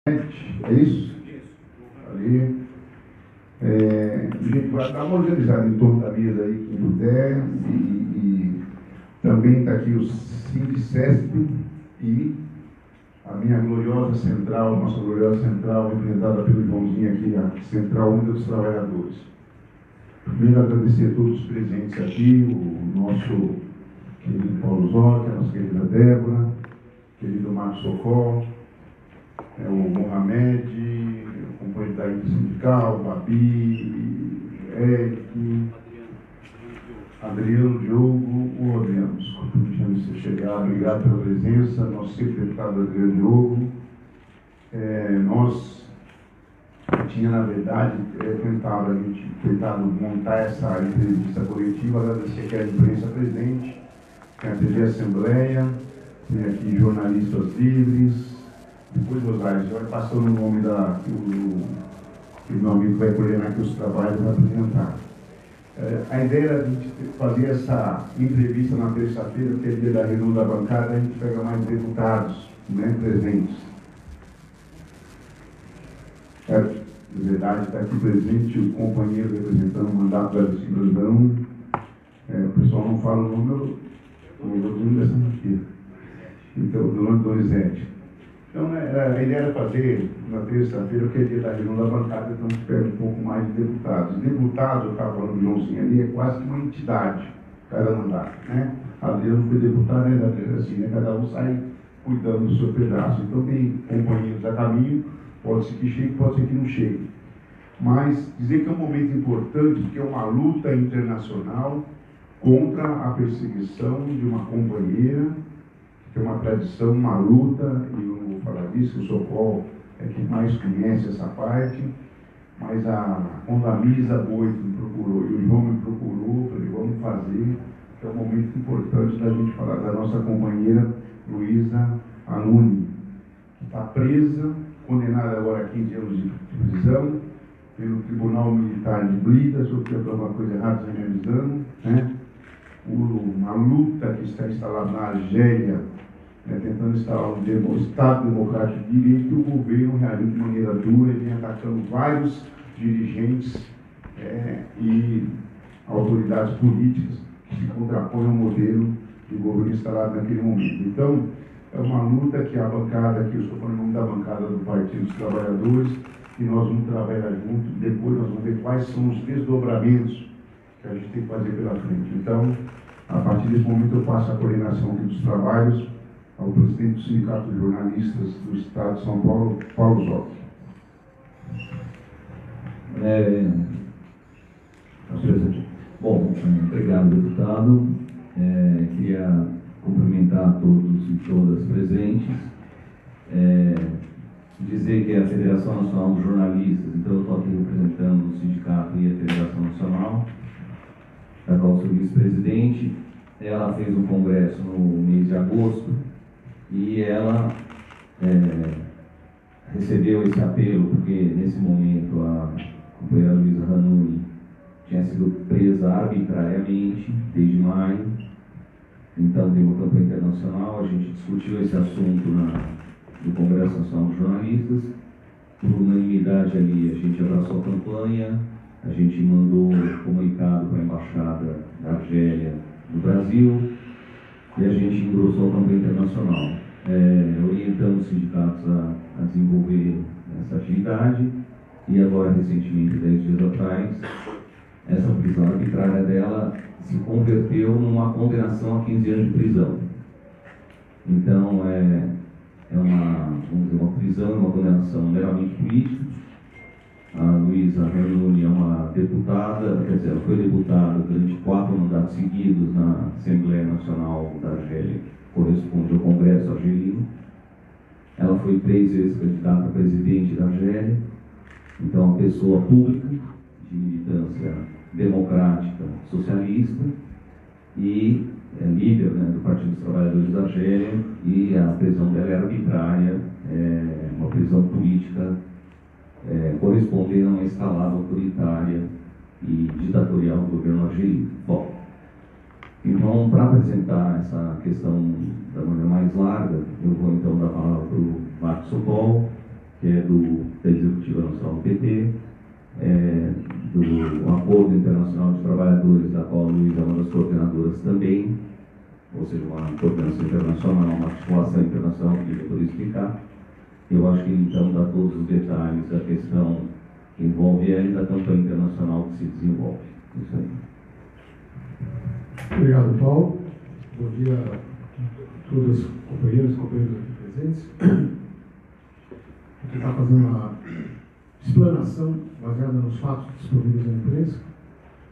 É isso? Ali. A gente vai dar uma organizada em torno da mesa aí, quem puder. E também está aqui o Sindicesp e a minha gloriosa central, nossa gloriosa central, representada pelo Joãozinho aqui, a Central Única dos Trabalhadores. Primeiro, agradecer a todos os presentes aqui, o nosso querido Paulo Zóquia, a nossa querida Débora, o querido Marcos Socol, o Mohamed, o companheiro da Intersindical, o Babi, Eric, Adriano, Diogo, o Adriano, desculpa, não tinha visto você chegar, obrigado pela presença, nosso secretário Adriano Diogo. Nós tinha, na verdade, tentado montar essa entrevista coletiva, agradecer aqui a imprensa presente, tem a TV Assembleia, tem aqui jornalistas livres. Depois, Rosário, você vai passando o nome que o meu amigo vai coordenar aqui os trabalhos para apresentar. A ideia era a gente fazer essa entrevista na terça-feira, que é dia da reunião da bancada, a gente pega mais deputados, né, presentes. Na verdade, está aqui presente o companheiro representando o mandato da cidadão. O pessoal não fala o nome, eu vou dessa aqui. Então, do nome do Donizete. Então, a ideia era fazer na terça-feira, que é dia da reunião da bancada, então a gente pega um pouco mais de deputados. Deputado, eu estava falando do Joãozinho ali, é quase que uma entidade, cada mandato, né? Adriano foi deputado, assim, né? Cada um sai cuidando do seu pedaço. Então, tem companheiros a caminho, pode ser que chegue, pode ser que não chegue. Mas dizer que é um momento importante, porque é uma luta internacional contra a perseguição de uma companheira, que é uma tradição, uma luta, e eu não vou falar disso, o Socol é quem mais conhece essa parte, mas quando a Misa Boito me procurou e o João me procurou, eu falei, vamos fazer, que é um momento importante da gente falar da nossa companheira Luísa Anuni, que está presa, condenada agora a 15 anos de prisão, pelo Tribunal Militar de Brida, sofreu alguma coisa errada, se realizando, né? Uma luta que está instalada na Argélia, tentando instalar um Estado democrático de direito, que o governo realiza de maneira dura, ele vem atacando vários dirigentes e autoridades políticas que se contrapõem ao modelo de governo instalado naquele momento. Então, é uma luta que a bancada, aqui eu estou falando em nome da bancada do Partido dos Trabalhadores, e nós vamos trabalhar junto, depois nós vamos ver quais são os desdobramentos que a gente tem que fazer pela frente. Então, a partir desse momento eu passo a coordenação aqui dos trabalhos ao presidente do Sindicato de Jornalistas do Estado de São Paulo, Paulo Zóquia. Bom, obrigado, deputado. Queria cumprimentar todos e todas presentes. Dizer que é a Federação Nacional dos Jornalistas, então eu estou aqui representando o sindicato e a Federação Nacional, da qual sou vice-presidente. Ela fez um congresso no mês de agosto e ela recebeu esse apelo porque nesse momento a companheira Luísa Anuni tinha sido presa arbitrariamente desde maio. Então tem uma campanha internacional, a gente discutiu esse assunto no Congresso Nacional dos Jornalistas. Por unanimidade ali, a gente abraçou a campanha, a gente mandou comunicado para a Embaixada da Argélia no Brasil e a gente engrossou a campanha internacional, orientando os sindicatos a desenvolver essa atividade. E agora, recentemente, 10 dias atrás, essa prisão arbitrária dela se converteu numa condenação a 15 anos de prisão. Então, vamos dizer, uma prisão, uma condenação meramente política. A Luísa Anuni é uma deputada, quer dizer, ela foi deputada durante 4 mandatos seguidos na Assembleia Nacional da Argélia, que corresponde ao Congresso argelino. Ela foi 3 vezes candidata a presidente da Argélia, então uma pessoa pública, de militância democrática, socialista, e líder, né, do Partido dos Trabalhadores da Argélia, e a prisão dela é arbitrária, uma prisão política correspondendo a uma escalada autoritária e ditatorial do governo argelino. Bom, então, para apresentar essa questão da maneira mais larga, eu vou então dar a palavra para o Marcos Socol, que é da Executiva Nacional do PT, do Acordo Internacional de Trabalhadores, da qual a Luísa é uma das coordenadoras também, ou seja, uma coordenação internacional, uma articulação internacional que ele poderia explicar. Eu acho que ele, então, dá todos os detalhes da questão que envolve ela e da campanha internacional que se desenvolve. Isso aí. Obrigado, Paulo. Bom dia a todas as companheiras e companheiros aqui presentes. Vou tentar fazer uma explanação baseada nos fatos disponíveis na imprensa,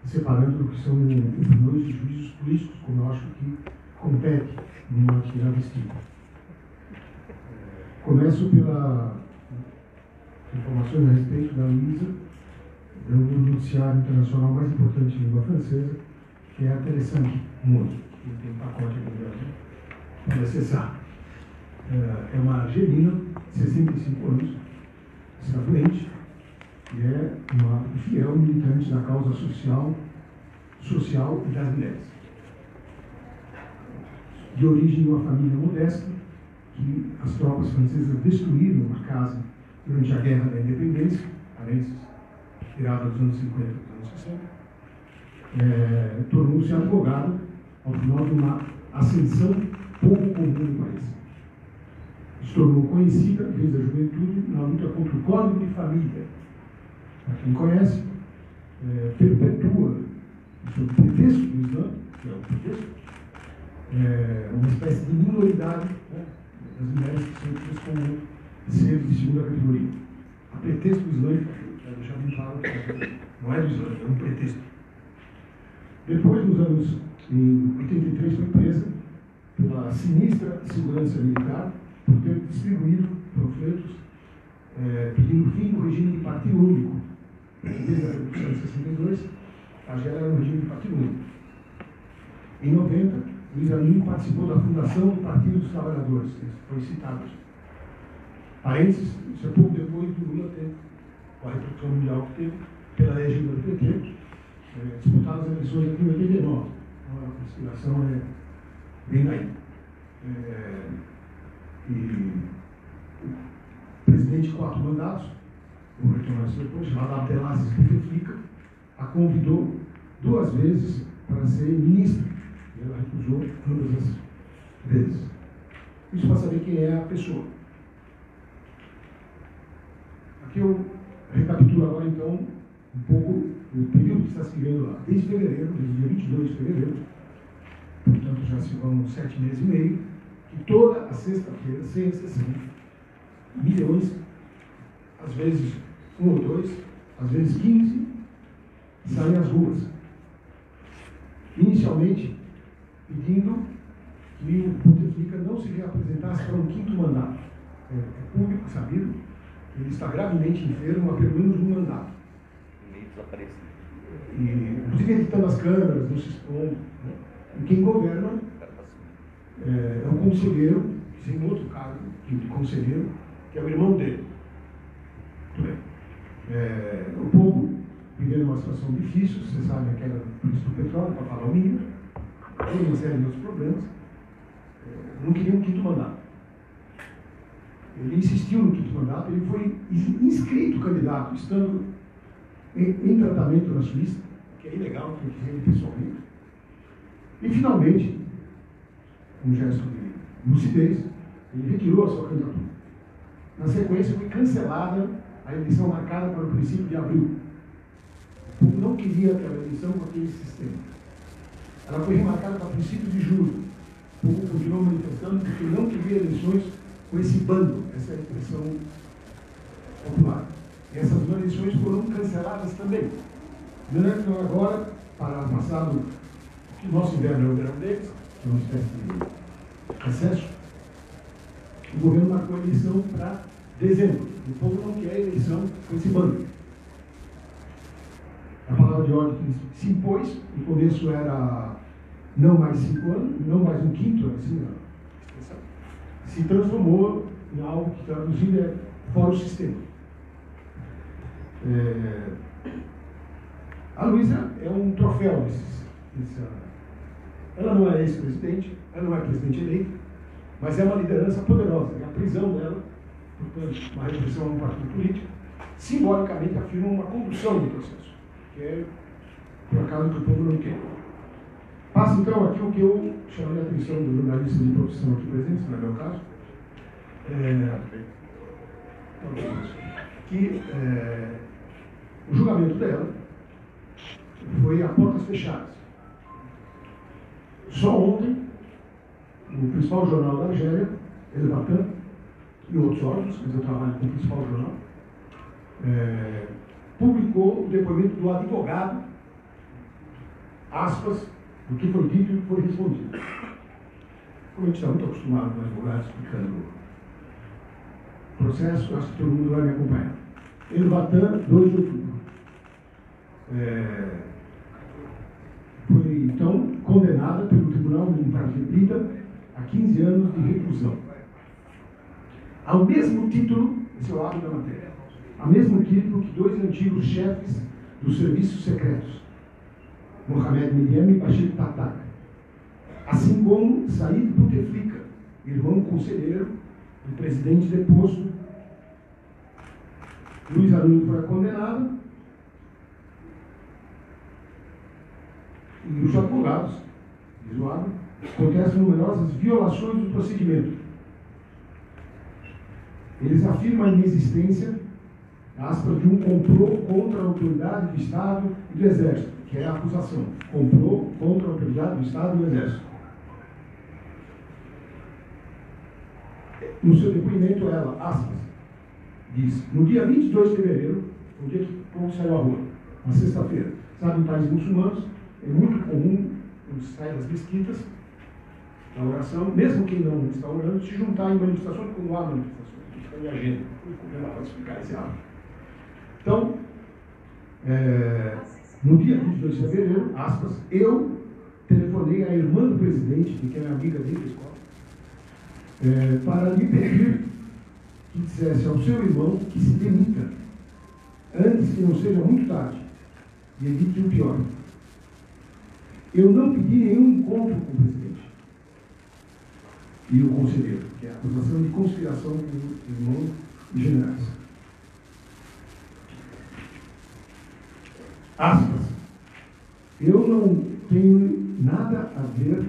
separando o que são opiniões e juízos políticos, como eu acho que compete numa atividade estímulo. Começo pelas informações a respeito da Luísa, do noticiário internacional mais importante em língua francesa, que é a Télé5 Monde, que tem um pacote aqui no Brasil, para acessar. É uma argelina, 65 anos, está doente, e é uma fiel militante da causa social e das mulheres. De origem de uma família modesta, que as tropas francesas destruíram uma casa durante a Guerra da Independência, parênteses, tirada dos anos 50 e dos anos 60, tornou-se advogado ao final de uma ascensão pouco comum no país. Se tornou conhecida desde a juventude na luta contra o Código de Família. Para quem conhece, perpetua, sob o pretexto do Islã, que é o pretexto, uma espécie de minoridade, né, das mulheres que são tidas como seres de segunda categoria. A pretexto islâmico, quero deixar bem claro que não é do Islã, é um pretexto. Depois, nos anos em 83, foi presa pela sinistra segurança militar por ter distribuído panfletos pedindo fim do regime de partido único. Desde a Revolução de 62, a Argélia era um regime de partido único. Em 90, Luiz Amin participou da fundação do Partido dos Trabalhadores, que foi citado. Parênteses, isso é pouco depois do Lula ter, com a repercussão mundial que teve, pela legenda do PT, disputadas as eleições aqui em 89. Então a conspiração é bem daí. E o presidente de 4 mandatos, vou retornar isso depois, chamado Abdelaziz Bouteflika, a convidou 2 vezes para ser ministra. E ela recusou ambas as vezes. Isso para saber quem é a pessoa. Aqui eu recapitulo agora, então, um pouco o período que está se vivendo lá. Desde fevereiro, desde o dia 22 de fevereiro, portanto já se vão 7 meses e meio, que toda a sexta-feira, sem exceção, milhões, às vezes 1 ou 2, às vezes 15, saem às ruas. Inicialmente, pedindo que o Bouteflika não se reapresentasse para um 5º mandato. É público, sabido, que ele está gravemente enfermo há pelo menos um mandato. Meio desaparecido. E, inclusive evitando as câmeras, não se expondo. Né? E quem governa é um conselheiro, que tem outro cargo de conselheiro, que é o irmão dele. Muito bem. O povo vivendo uma situação difícil, vocês sabem, aquela do petróleo, para falar o mínimo, tem uma série de outros problemas, não queria um 5º mandato. Ele insistiu no 5º mandato, ele foi inscrito candidato, estando em tratamento na Suíça, que é ilegal, tem que ver pessoalmente. E, finalmente, um gesto de lucidez, ele retirou a sua candidatura. Na sequência, foi cancelada a eleição marcada para o princípio de abril. O povo não queria aquela eleição com aquele sistema. Ela foi remarcada para o princípio de julho. O povo continuou manifestando porque não queria eleições com esse bando, essa é a expressão popular. E essas 2 eleições foram canceladas também. Então, agora, para passado o nosso inverno é o verão deles, que é uma espécie de recesso, o governo marcou a eleição para dezembro. O povo não quer a eleição com esse bando. A palavra de ordem que se impôs, no começo era não mais 5 anos, não mais um 5º, assim, se transformou em algo que traduzido é fora o sistema. A Luísa é um troféu ela não é ex-presidente, ela não é presidente eleito, mas é uma liderança poderosa. E a prisão dela portanto, uma repressão a um partido político, simbolicamente afirma uma condução do processo, que é, por acaso, que o povo não quer. Passo, então, aqui o que eu chamei a atenção dos jornalistas de profissão aqui presentes, não é meu caso, que o julgamento dela foi a portas fechadas. Só ontem, o principal jornal da Argélia, El Watan, e outros órgãos, mas eu trabalho com o principal jornal, publicou o depoimento do advogado, aspas, do que foi dito e do que foi respondido. Como a gente está muito acostumado com advogados explicando o processo, acho que todo mundo vai me acompanhar. El Watan, 2 de outubro. Foi, então, condenada pelo Tribunal Militar de Brida a 15 anos de reclusão. Ao mesmo título, esse é o ato da matéria, ao mesmo título que 2 antigos chefes dos serviços secretos, Mohamed Miliam e Bashir Tatak, assim como Said Bouteflika, irmão conselheiro do presidente deposto. Luiz Arnulfo foi condenado e os advogados, diz o Abel, contestam numerosas violações do procedimento. Eles afirmam a inexistência, aspas, de um complô contra a autoridade do Estado e do Exército, que é a acusação. Complô contra a autoridade do Estado e do Exército. No seu depoimento, ela, aspas, diz: no dia 22 de fevereiro, o dia que o povo saiu à rua, uma sexta-feira. Sabe, em países muçulmanos, é muito comum, quando se sai das mesquitas, na oração, mesmo quem não está orando, se juntar em manifestações, quando há manifestações. Fica em agenda. Ela pode explicar esse ato. Então, no dia 22 de fevereiro, aspas, eu telefonei à irmã do presidente, que é amiga dele da escola, para lhe pedir que dissesse ao seu irmão que se demita, antes que não seja muito tarde, e evite o pior. Eu não pedi nenhum encontro com o presidente e o conselheiro, que é a acusação de conspiração com o irmão e generais. Aspas. Eu não tenho nada a ver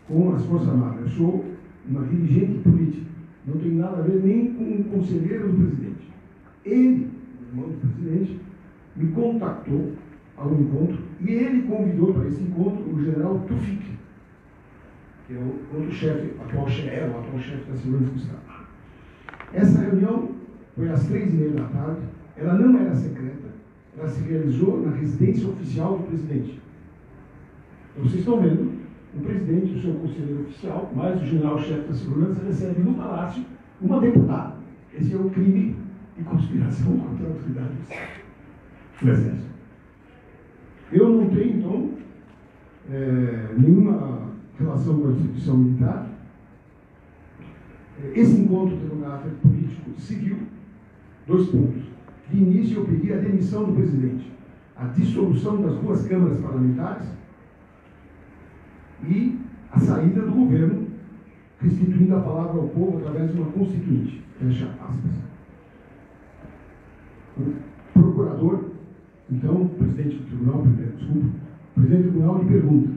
com as Forças Armadas. Eu sou uma dirigente política. Não tenho nada a ver nem com o conselheiro do presidente. Ele, o irmão do presidente, me contactou ao encontro e ele convidou para esse encontro o general Tufik, que é o outro chefe, o atual chefe da Segurança do Estado. Essa reunião foi às 3h30 da tarde, ela não era secreta, ela se realizou na residência oficial do presidente. Então, vocês estão vendo, o presidente, o seu conselheiro oficial, mais o general-chefe da Segurança, recebe no palácio uma deputada. Esse é o crime de conspiração contra a autoridade do Exército. Eu não tenho, então, nenhuma relação com a instituição militar. Esse encontro de caráter político seguiu 2 pontos. De início, eu pedi a demissão do presidente, a dissolução das 2 câmaras parlamentares e a saída do governo, restituindo a palavra ao povo através de uma constituinte. Fecha aspas. O procurador, então, presidente do tribunal, presidente do tribunal lhe pergunta: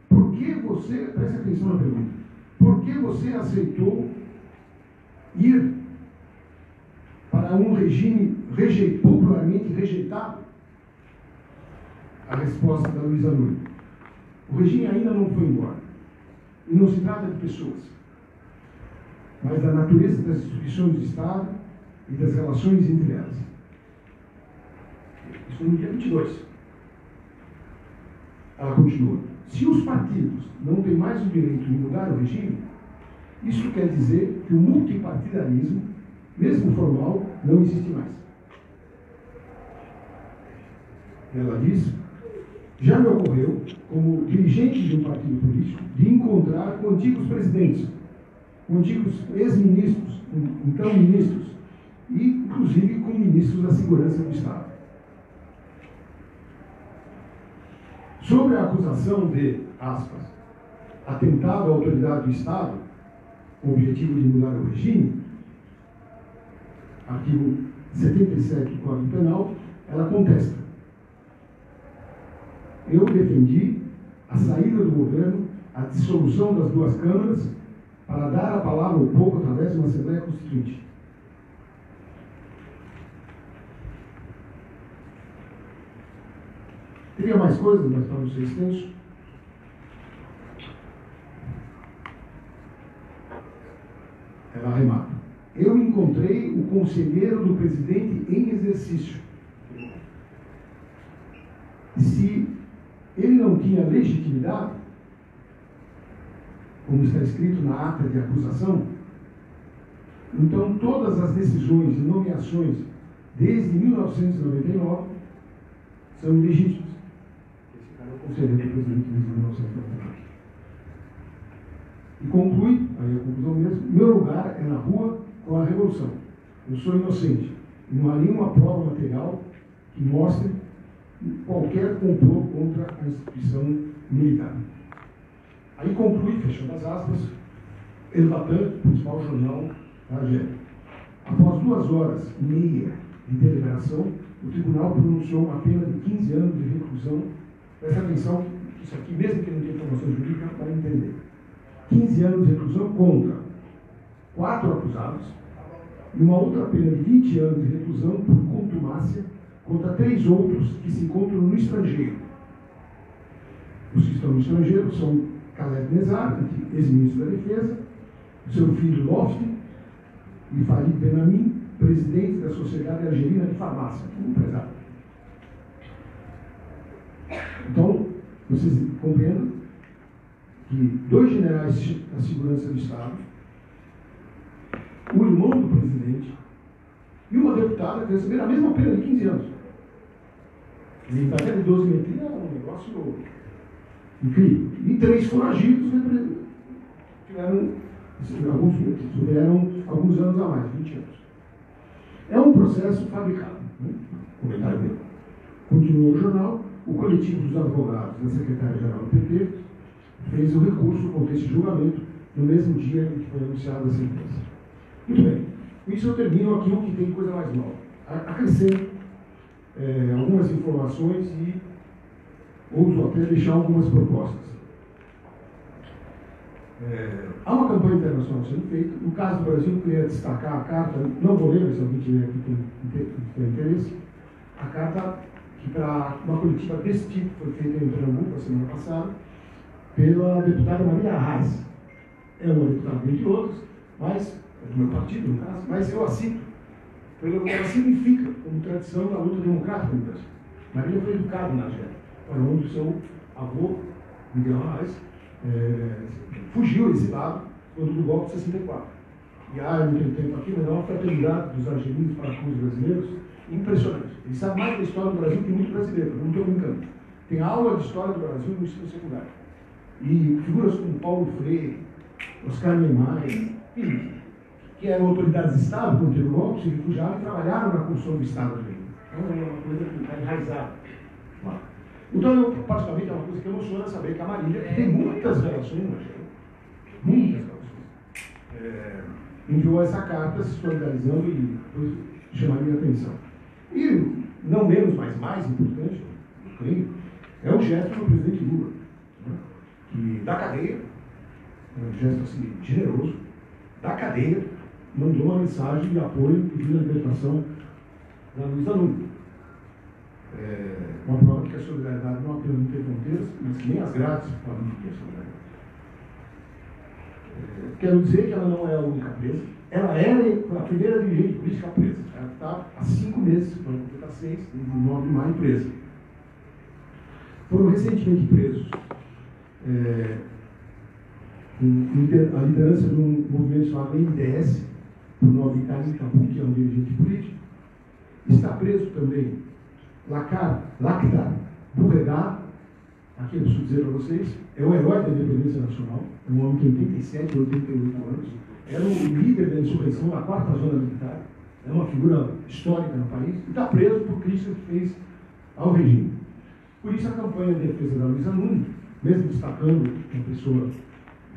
por que você, preste atenção na pergunta, por que você aceitou ir para um regime popularmente rejeitado? A resposta da Luiza Nunes: o regime ainda não foi embora. E não se trata de pessoas, mas da natureza das instituições do Estado e das relações entre elas. Isso foi no dia 22. Ela continua: se os partidos não têm mais o direito de mudar o regime, isso quer dizer que o multipartidarismo, mesmo formal, não existe mais. Ela diz: já me ocorreu, como dirigente de um partido político, de encontrar com antigos presidentes, com antigos ex-ministros, então ministros, e inclusive com ministros da Segurança do Estado. Sobre a acusação de, aspas, atentado à autoridade do Estado, com o objetivo de mudar o regime, artigo 77 do Código Penal, ela contesta. Eu defendi a saída do governo, a dissolução das duas câmaras, para dar a palavra ao povo através de uma Assembleia Constituinte. Teria mais coisas, mas para não ser extenso. Ela arremata. Eu encontrei o conselheiro do presidente em exercício. Se ele não tinha legitimidade, como está escrito na ata de acusação, então todas as decisões e nomeações desde 1999 são ilegítimas. Esse cara é o conselheiro do presidente desde 1999. E conclui, aí a conclusão mesmo, meu lugar é na rua com a revolução. Eu sou inocente. E não há nenhuma prova material que mostre qualquer complô contra a instituição militar. Aí conclui, fechando as aspas, El Vatan, principal jornal da Argélia. Após 2 horas e meia de deliberação, o tribunal pronunciou uma pena de 15 anos de reclusão. Presta atenção, isso aqui, mesmo que não tenha informação jurídica, vai entender. 15 anos de reclusão contra 4 acusados e uma outra pena de 20 anos de reclusão por contumácia contra 3 outros que se encontram no estrangeiro. Os que estão no estrangeiro são Khaled Nezar, ex-ministro da Defesa, seu filho Lofti e Farid Ben-Amin, presidente da Sociedade Argelina de Farmácia, um empresário. Então, vocês compreendem que 2 generais da segurança do Estado, o irmão do presidente e uma deputada que receberam a mesma pena de 15 anos. A liberdade de dosimetria é um negócio incrível. E 3 foragidos tiveram alguns anos a mais, 20 anos. É um processo fabricado. Né? Comentário dele. Continuou o jornal, o coletivo dos advogados da secretária-geral do PT fez o recurso contra esse julgamento no mesmo dia em que foi anunciada a sentença. Muito bem. Com isso eu termino aqui o que tem coisa mais nova. Acrescento algumas informações e ouso até deixar algumas propostas. Há uma campanha internacional sendo feita. No caso do Brasil, eu queria destacar a carta, não vou ler, mas se alguém tiver aqui tem interesse, a carta que para uma coletiva desse tipo foi feita em Pernambuco na semana passada, pela deputada Maria Reis. É uma deputada entre outros, mas, do meu partido no caso, mas eu a cito pelo que ela significa como tradição da luta democrática no Brasil. Maria foi educada na Argélia, para onde o seu avô, Miguel Reis, fugiu exilado quando do golpe de 64. E há, no tempo aqui, uma fraternidade dos argelinos para com os brasileiros impressionante. Eles sabem mais da história do Brasil que muito brasileiro, não estou brincando. Tem aula de história do Brasil no ensino secundário. E figuras como Paulo Freire, Oscar Niemeyer, que eram autoridades de Estado quando teve o golpe, se refugiaram e trabalharam na construção do Estado argelino. Então é uma coisa que está enraizada. Então, eu, particularmente, é uma coisa que emociona saber que a Marília, que tem muitas relações na Argélia, muitas relações, enviou essa carta se solidarizando e depois chamaria a atenção. E, não menos, mas mais importante, eu creio, é o gesto do presidente Lula, né, que da cadeia, um gesto assim, generoso, da cadeia, mandou uma mensagem de apoio pedindo a libertação da Luísa Nunes. Uma prova de que a solidariedade não apenas não tem fronteiras, mas que nem as grades podem ter solidariedade. Quero dizer que ela não é a única presa. Ela era a primeira dirigente política presa. Ela está há 5 meses, vai completar 6, desde 9 de maio, presa. Foram recentemente presos a liderança de um movimento chamado MDS, por nome de Karim Tabu, que é um dirigente político. Está preso também Lakhdar Burregar, aqui eu preciso dizer para vocês, é o herói da independência nacional, é um homem de 87 ou 88 anos, era o líder da insurreição da 4ª Zona Militar, é uma figura histórica no país, e está preso por críticas que fez ao regime. Por isso a campanha de defesa da Luísa Nunes, mesmo destacando uma pessoa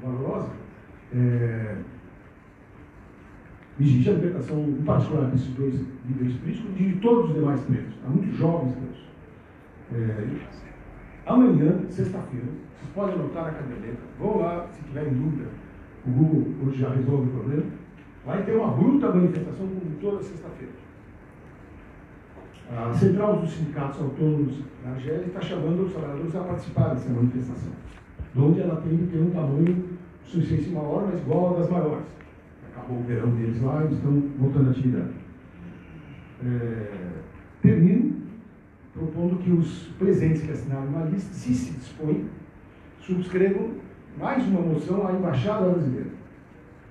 valorosa, Existe a libertação, em particular, desses dois líderes políticos e de todos os demais presos. Há muitos jovens presos. Amanhã, sexta-feira, vocês podem anotar na caderneta, vão lá, se tiverem dúvida, o Google hoje já resolve o problema, vai ter uma bruta manifestação como toda sexta-feira. A Central dos Sindicatos Autônomos da Argélia está chamando os trabalhadores a participar dessa manifestação, onde ela tem que ter um tamanho suficiente maior, mas igual ao das maiores. Acabou o verão deles lá, eles estão voltando à atividade. Termino propondo que os presentes que assinaram uma lista, se dispõem, subscrevam mais uma moção à Embaixada Brasileira.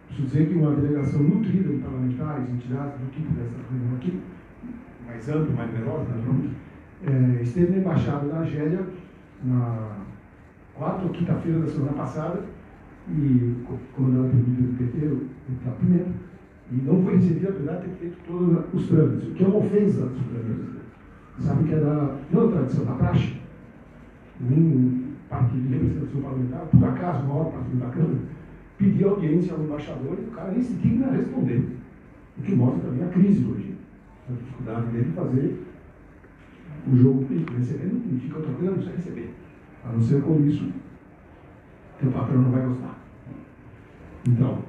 Preciso dizer que uma delegação nutrida de parlamentares, entidades do tipo dessa reunião aqui, mais ampla, mais numerosa, esteve na Embaixada da Argélia na quarta ou quinta-feira da semana passada, e comandada pelo líder do PT, o deputado Pimenta, e não foi recebida, apesar de ter feito todos os trâmites, o que é uma ofensa aos brasileiros. Sabe que é não da tradição, da praxe. Um partido de representação parlamentar, por acaso, o maior partido da Câmara, pediu audiência ao embaixador e o cara nem se digna a responder. O que mostra também a crise hoje, a dificuldade dele de fazer o jogo político. Receber não significa outra coisa, não precisa receber. A não ser com isso, que o patrão não vai gostar. Então,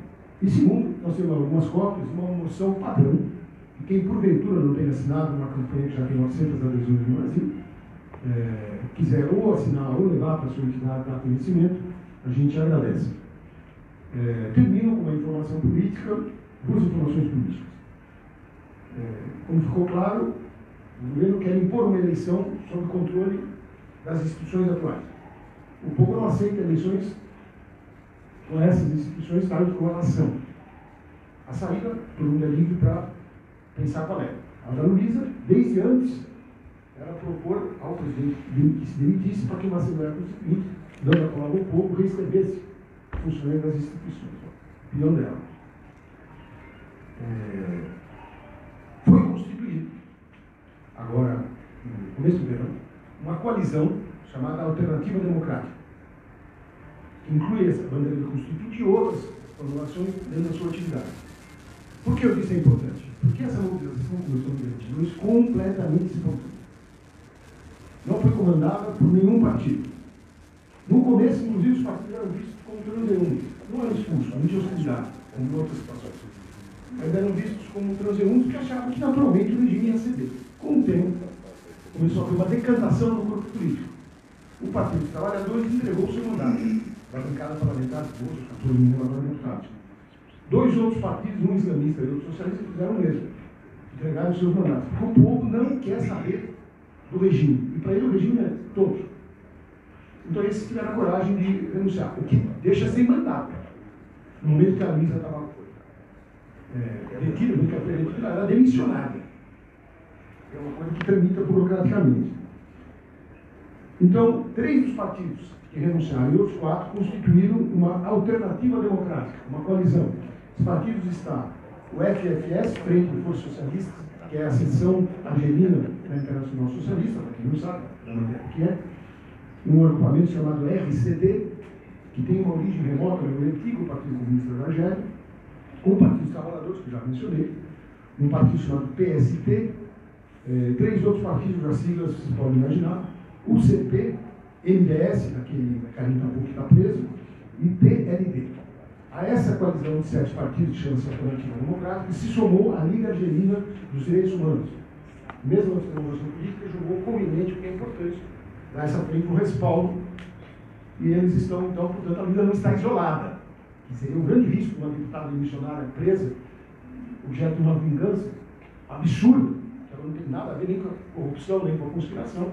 e segundo, nós temos algumas cópias, uma moção padrão, e quem porventura não tem assinado uma campanha que já tem 900 adesões no Brasil, quiser ou assinar ou levar para a sua entidade para conhecimento, a gente agradece. Termino com uma informação política, duas informações políticas. Como ficou claro, o governo quer impor uma eleição sob o controle das instituições atuais. O povo não aceita eleições com essas instituições tal como elas são. A saída, todo mundo é livre para pensar qual é. A Ana Luísa, desde antes, era propor ao presidente que se demitisse para que uma Assembleia Constituinte, dando a palavra ao povo, recebesse o funcionamento das instituições. A opinião dela. Foi constituído, agora, no começo do verão, uma coalizão chamada Alternativa Democrática, que inclui essa bandeira do Constituinte e outras formulações dentro da sua atividade. Por que eu disse é importante? Porque essa mobilização começou em 2022 completamente espontânea. Não foi comandada por nenhum partido. No começo, inclusive, os partidos eram vistos como transeuntes. Não eram expulsos, não tinham hostilidade, como em outras situações. Mas eram vistos como transeuntes que achavam que naturalmente o regime ia ceder. Com o tempo, começou a ter uma decantação no corpo político. O Partido dos Trabalhadores entregou o seu mandato da bancada parlamentar de outros 14 mil parlamentares. Dois outros partidos, um islamista e outro socialista, fizeram o mesmo. Entregaram os seus mandatos. Porque o povo não quer saber do regime. E para ele o regime é todos. Então esses tiveram a coragem de renunciar. O que deixa sem mandato. No momento que a Luísa estava detida, nunca foi detida, ela era demissionária. É uma coisa que tramita burocraticamente. Então, 3 dos partidos que renunciaram e outros 4 constituíram uma alternativa democrática, uma coalizão. Os partidos estão o FFS, Frente de Forças Socialistas, que é a seção argelina da Internacional Socialista, para quem não sabe, o que é, um agrupamento chamado RCD, que tem uma origem remota no antigo Partido Comunista da Argélia, o Partido dos Trabalhadores, que já mencionei, um partido chamado PST, 3 outros partidos, as siglas vocês podem imaginar, UCP, MDS, daquele carinha que está preso, e PLD. A essa coalizão de 7 partidos, que chama-se Alternativa Democrática, se somou a Liga Argelina dos Direitos Humanos. Mesmo antes da revolução política, jogou conveniente, o que é importante, dar essa frente um respaldo, e eles estão, então, portanto, a Luísa não está isolada. Que seria um grande risco uma deputada missionária presa, objeto de uma vingança absurda, que ela não tem nada a ver nem com a corrupção, nem com a conspiração.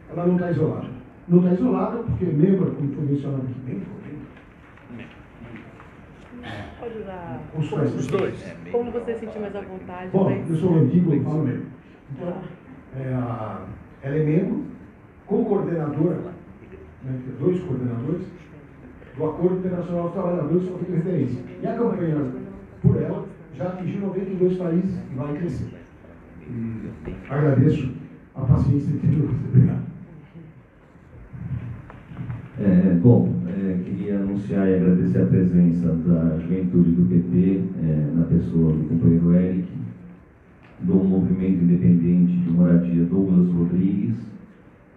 Ela não está isolada. Não está isolada porque membro, como foi mencionado aqui, membro. Pode usar Os dois. como você se sentir mais à vontade. Bom, mas... eu sou antigo, eu falo mesmo. Então, ela é membro, co-coordenadora, né, 2 coordenadores, do Acordo Internacional dos Trabalhadores sobre a referência. E a campanha por ela já atingiu 92 países e vai crescer. E agradeço a paciência de todos. Obrigado. Bom, queria anunciar anunciar e agradecer a presença da juventude do PT, na pessoa do companheiro Eric, do Movimento Independente de Moradia Douglas Rodrigues,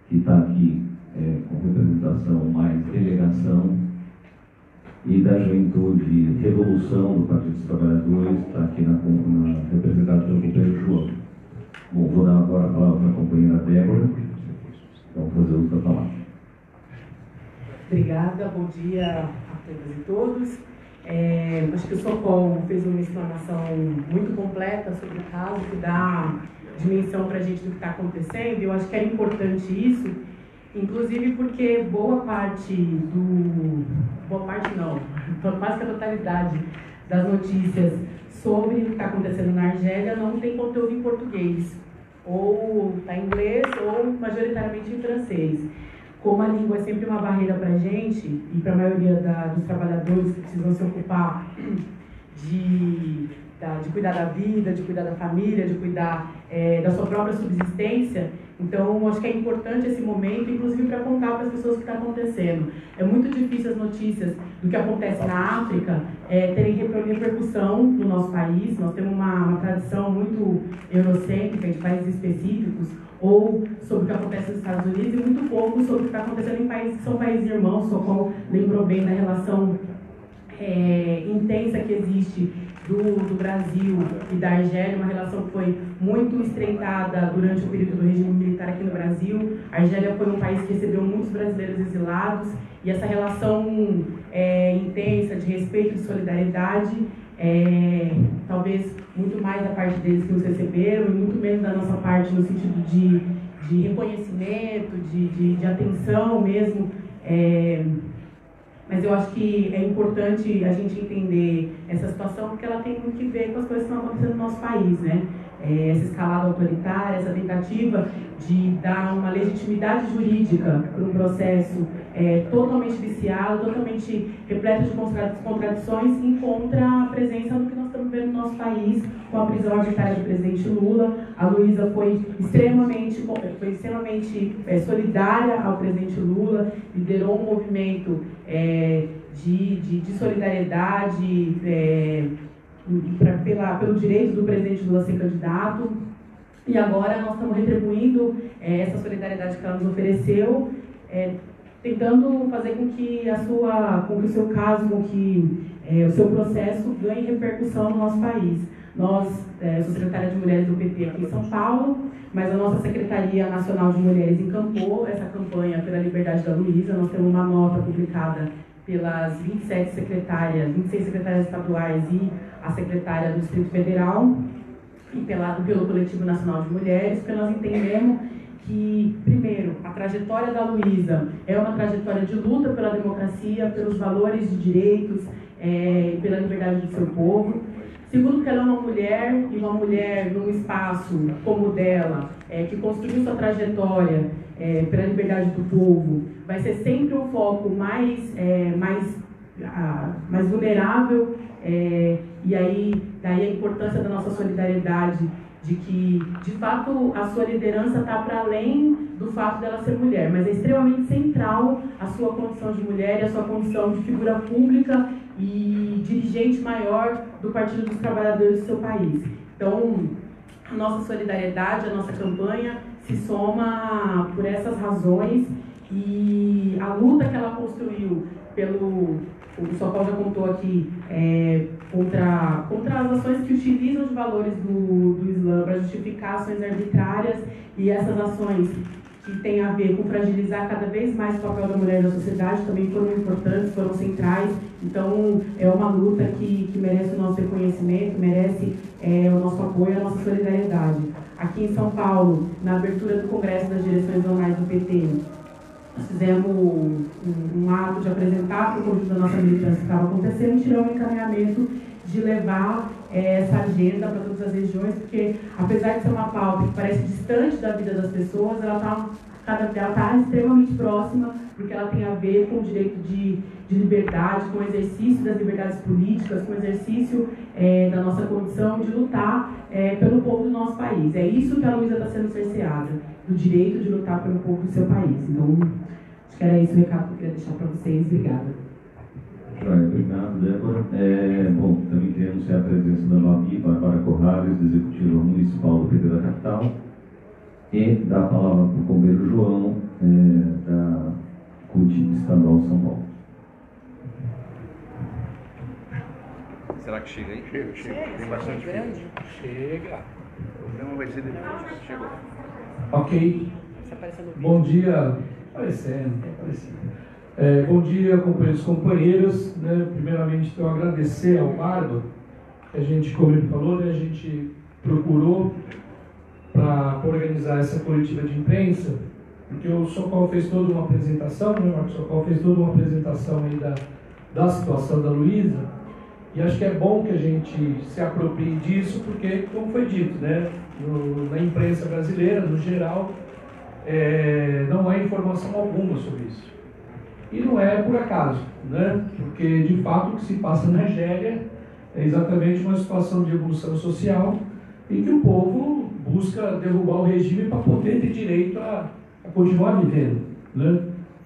que está aqui com representação mais delegação, e da Juventude Revolução do Partido dos Trabalhadores, está aqui representada pelo companheiro João. Bom, vou dar agora a palavra para a companheira Débora. Vamos fazer uso da palavra. Obrigada, bom dia a todas e todos. Acho que o Socol fez uma explanação muito completa sobre o caso, que dá dimensão para a gente do que está acontecendo. Eu acho que era importante isso, inclusive porque quase que a totalidade das notícias sobre o que está acontecendo na Argélia não tem conteúdo em português, ou está em inglês, ou majoritariamente em francês. Como a língua é sempre uma barreira para a gente, e para a maioria dos trabalhadores que precisam se ocupar de cuidar da vida, de cuidar da família, de cuidar da sua própria subsistência, então acho que é importante esse momento, inclusive para contar para as pessoas o que está acontecendo. É muito difícil as notícias do que acontece na África terem repercussão no nosso país. Nós temos uma tradição muito eurocêntrica de países específicos, ou sobre o que acontece nos Estados Unidos, e muito pouco sobre o que está acontecendo em países que são países irmãos. Socorro lembrou bem da relação intensa que existe do Brasil e da Argélia, uma relação que foi muito estreitada durante o período do regime militar aqui no Brasil. A Argélia foi um país que recebeu muitos brasileiros exilados, e essa relação intensa de respeito e de solidariedade, talvez muito mais da parte deles que nos receberam, e muito menos da nossa parte no sentido de reconhecimento, de atenção mesmo. Mas eu acho que é importante a gente entender essa situação, porque ela tem muito que ver com as coisas que estão acontecendo no nosso país, né? Essa escalada autoritária, essa tentativa de dar uma legitimidade jurídica para um processo totalmente viciado, totalmente repleto de contradições, encontra a presença do que nós estamos vendo no nosso país, com a prisão arbitrária do presidente Lula. A Luísa foi extremamente solidária ao presidente Lula, liderou um movimento de solidariedade pelo direito do presidente Lula ser candidato, e agora nós estamos retribuindo essa solidariedade que ela nos ofereceu, tentando fazer com que o seu caso, o seu processo ganhe repercussão no nosso país. Nós, sou secretária de Mulheres do PT aqui em São Paulo, mas a nossa Secretaria Nacional de Mulheres encampou essa campanha pela liberdade da Luísa. Nós temos uma nota publicada pelas 26 secretárias estaduais e a secretária do Distrito Federal, e pelo Coletivo Nacional de Mulheres, porque nós entendemos que, primeiro, a trajetória da Luísa é uma trajetória de luta pela democracia, pelos valores de direitos, pela liberdade do seu povo. Segundo, que ela é uma mulher, e uma mulher num espaço como o dela, que construiu sua trajetória pela liberdade do povo, vai ser sempre um foco mais vulnerável, e aí daí a importância da nossa solidariedade, de que, de fato, a sua liderança está para além do fato dela ser mulher, mas é extremamente central a sua condição de mulher e a sua condição de figura pública e dirigente maior do Partido dos Trabalhadores do seu país. Então, a nossa solidariedade, a nossa campanha se soma por essas razões, e a luta que ela construiu o Socorro já contou aqui, contra as ações que utilizam de valores do Islã para justificar ações arbitrárias, e essas ações que têm a ver com fragilizar cada vez mais o papel da mulher na sociedade também foram importantes, foram centrais. Então, é uma luta que merece o nosso reconhecimento, merece o nosso apoio, a nossa solidariedade. Aqui em São Paulo, na abertura do Congresso das Direções Zonais do PT, nós fizemos um ato de apresentar para o conjunto da nossa militância o que estava acontecendo, e tiramos um encaminhamento de levar essa agenda para todas as regiões, porque, apesar de ser uma pauta que parece distante da vida das pessoas, ela está extremamente próxima, porque ela tem a ver com o direito de liberdade, com o exercício das liberdades políticas, com o exercício da nossa condição de lutar pelo povo do nosso país. É isso que a Luísa está sendo cerceada, do direito de lutar pelo povo do seu país. Então, acho que era esse o recado que eu queria deixar para vocês. Obrigada. Obrigado, Débora. Bom, também queria anunciar a presença da Babi Bárbara Corrales, executiva municipal do PT da capital, e dar a palavra para o companheiro João, da CUT Estadual São Paulo. Será que chega aí? Chega. Tem bastante grande. Chega. O problema vai ser depois. Chegou. Ok. Tá aparecendo o vídeo. Bom dia. Aparecendo. Bom dia, companheiros e companheiras. Né? Primeiramente, então, agradecer ao Barba, que a gente, como ele falou, né, a gente procurou para organizar essa coletiva de imprensa, porque o Socorro fez toda uma apresentação, né, o Socorro fez toda uma apresentação aí da situação da Luísa, e acho que é bom que a gente se aproprie disso, porque, como foi dito, né, na imprensa brasileira, no geral, não há informação alguma sobre isso. E não é por acaso, né? Porque de fato o que se passa na Argélia é exatamente uma situação de evolução social em que o povo busca derrubar o regime para poder ter direito a continuar vivendo, né?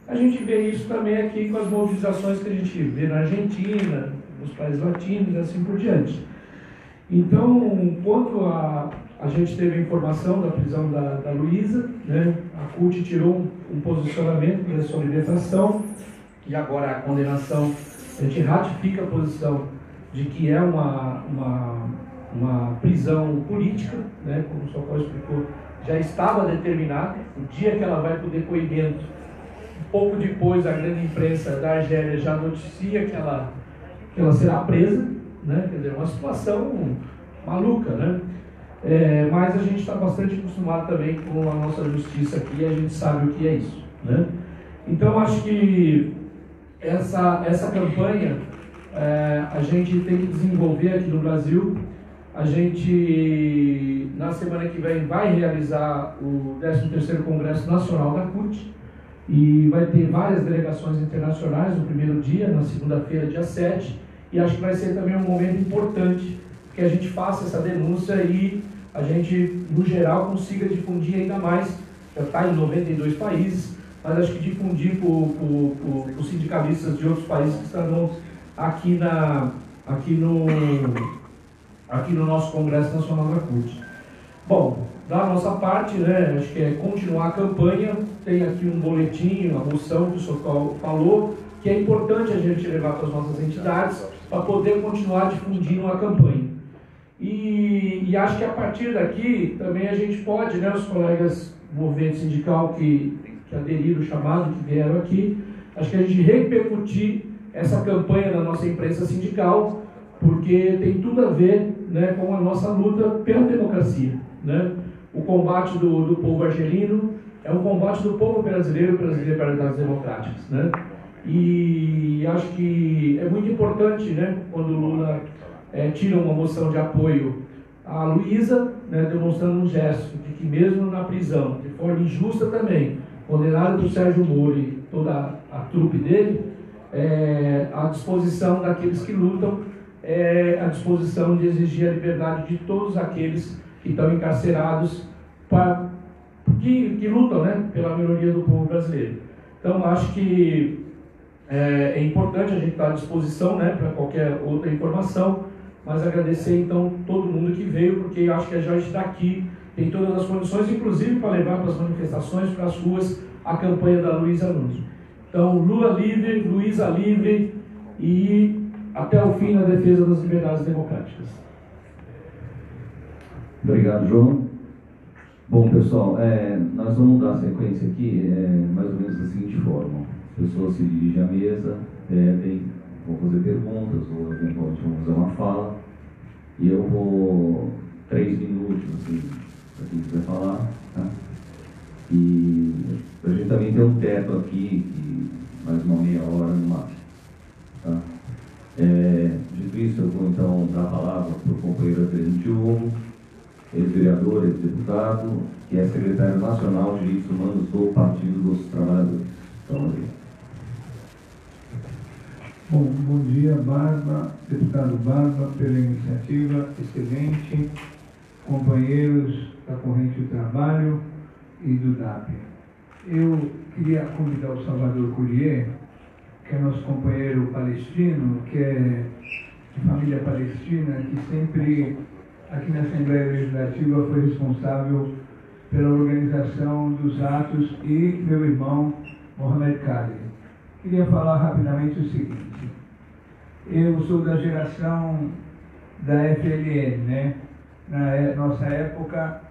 A gente vê isso também aqui com as mobilizações que a gente vê na Argentina, nos países latinos e assim por diante. Então, quando a gente teve a informação da prisão da Luísa, né, a CUT tirou um posicionamento da sua libertação, e agora a condenação, a gente ratifica a posição de que é uma prisão política, né, como o Socorro explicou, já estava determinado, o dia que ela vai para o depoimento, pouco depois a grande imprensa da Argélia já noticia que ela será presa, né, quer dizer, uma situação maluca, né? Mas a gente está bastante acostumado também com a nossa justiça aqui, a gente sabe o que é isso, né? Então acho que essa campanha a gente tem que desenvolver aqui no Brasil. A gente na semana que vem vai realizar o 13º Congresso Nacional da CUT e vai ter várias delegações internacionais no primeiro dia, na segunda-feira, dia 7, e acho que vai ser também um momento importante que a gente faça essa denúncia e a gente, no geral, consiga difundir ainda mais. Já está em 92 países, mas acho que difundir para os sindicalistas de outros países que estarão aqui no nosso Congresso Nacional da CUT. Bom, da nossa parte, né, acho que é continuar a campanha. Tem aqui um boletim, uma moção que o Socorro falou, que é importante a gente levar para as nossas entidades para poder continuar difundindo a campanha. E acho que a partir daqui também a gente pode, né, os colegas do movimento sindical que aderiram o chamado, que vieram aqui, acho que a gente repercutir essa campanha da nossa imprensa sindical, porque tem tudo a ver, né, com a nossa luta pela democracia, né? O combate do povo argelino é um combate do povo brasileiro pelas liberdades democráticas, né? E acho que é muito importante, né, quando o Lula tira uma moção de apoio à Luísa, né, demonstrando um gesto de que mesmo na prisão, de forma injusta também, condenado por Sérgio Moro e toda a trupe dele, à disposição daqueles que lutam, à disposição de exigir a liberdade de todos aqueles que estão encarcerados, que lutam, né, pela melhoria do povo brasileiro. Então, acho que é importante a gente estar à disposição, né, para qualquer outra informação, mas agradecer então todo mundo que veio, porque eu acho que a gente daqui tem todas as condições, inclusive para levar para as manifestações, para as ruas, a campanha da Luísa Nunes. Então, Lula livre, Luísa livre e até o fim na defesa das liberdades democráticas. Obrigado, João. Bom, pessoal, nós vamos dar sequência aqui, mais ou menos da seguinte forma. As pessoas se dirigem à mesa, vão fazer perguntas ou eventualmente vão fazer uma fala, e eu vou 3 minutos, assim, para quem quiser falar, tá? E a gente também tem um teto aqui, mais uma meia hora no máximo, tá? Dito isso, eu vou então dar a palavra para o companheiro Adriano Diogo, ex-vereador, ex-deputado, que é secretário nacional de Direitos Humanos do Partido dos Trabalhadores. Então, Adriano. Bom dia, Barba, deputado Barba, pela iniciativa excelente, companheiros da Corrente do Trabalho e do DAP. Eu queria convidar o Salvador Collier, que é nosso companheiro palestino, que é de família palestina, que sempre aqui na Assembleia Legislativa foi responsável pela organização dos atos, e meu irmão Mohamed Khalid. Queria falar rapidamente o seguinte: eu sou da geração da FLN, né? Na nossa época,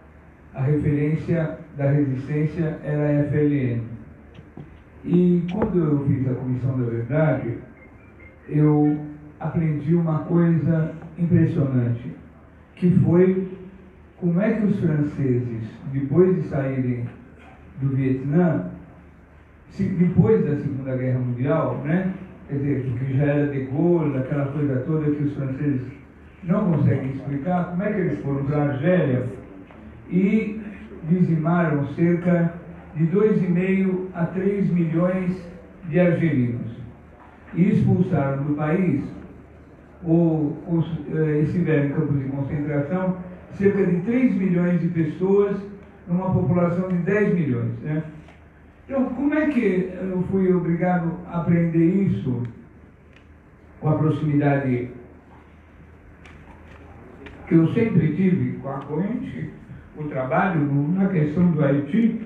a referência da resistência era a FLN. E quando eu fiz a Comissão da Verdade, eu aprendi uma coisa impressionante, que foi como é que os franceses, depois de saírem do Vietnã, depois da Segunda Guerra Mundial, né? Quer dizer, porque já era de Gaulle, aquela coisa toda que os franceses não conseguem explicar, como é que eles foram para a Argélia e dizimaram cerca de 2,5 a 3 milhões de argelinos e expulsaram do país, ou estiveram em campos de concentração, cerca de 3 milhões de pessoas numa população de 10 milhões, né? Então, como é que eu fui obrigado a aprender isso com a proximidade que eu sempre tive com a corrente, o trabalho na questão do Haiti?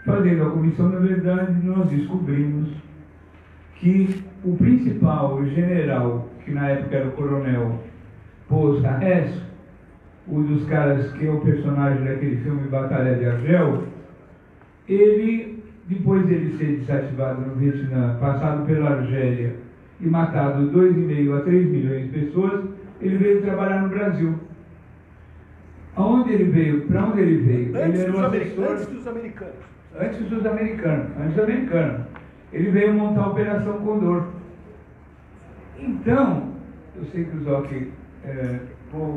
Fazendo a Comissão da Verdade, nós descobrimos que o principal general, que na época era o coronel Paul Sarrès, um dos caras que é o personagem daquele filme Batalha de Argel, ele, depois dele ser desativado no Vietnã, passado pela Argélia e matado 2,5 a 3 milhões de pessoas, ele veio trabalhar no Brasil. Aonde ele veio? Para onde ele veio? Ele era um assessor... Antes dos americanos. Ele veio montar a Operação Condor. Então, eu sei que o Zoc,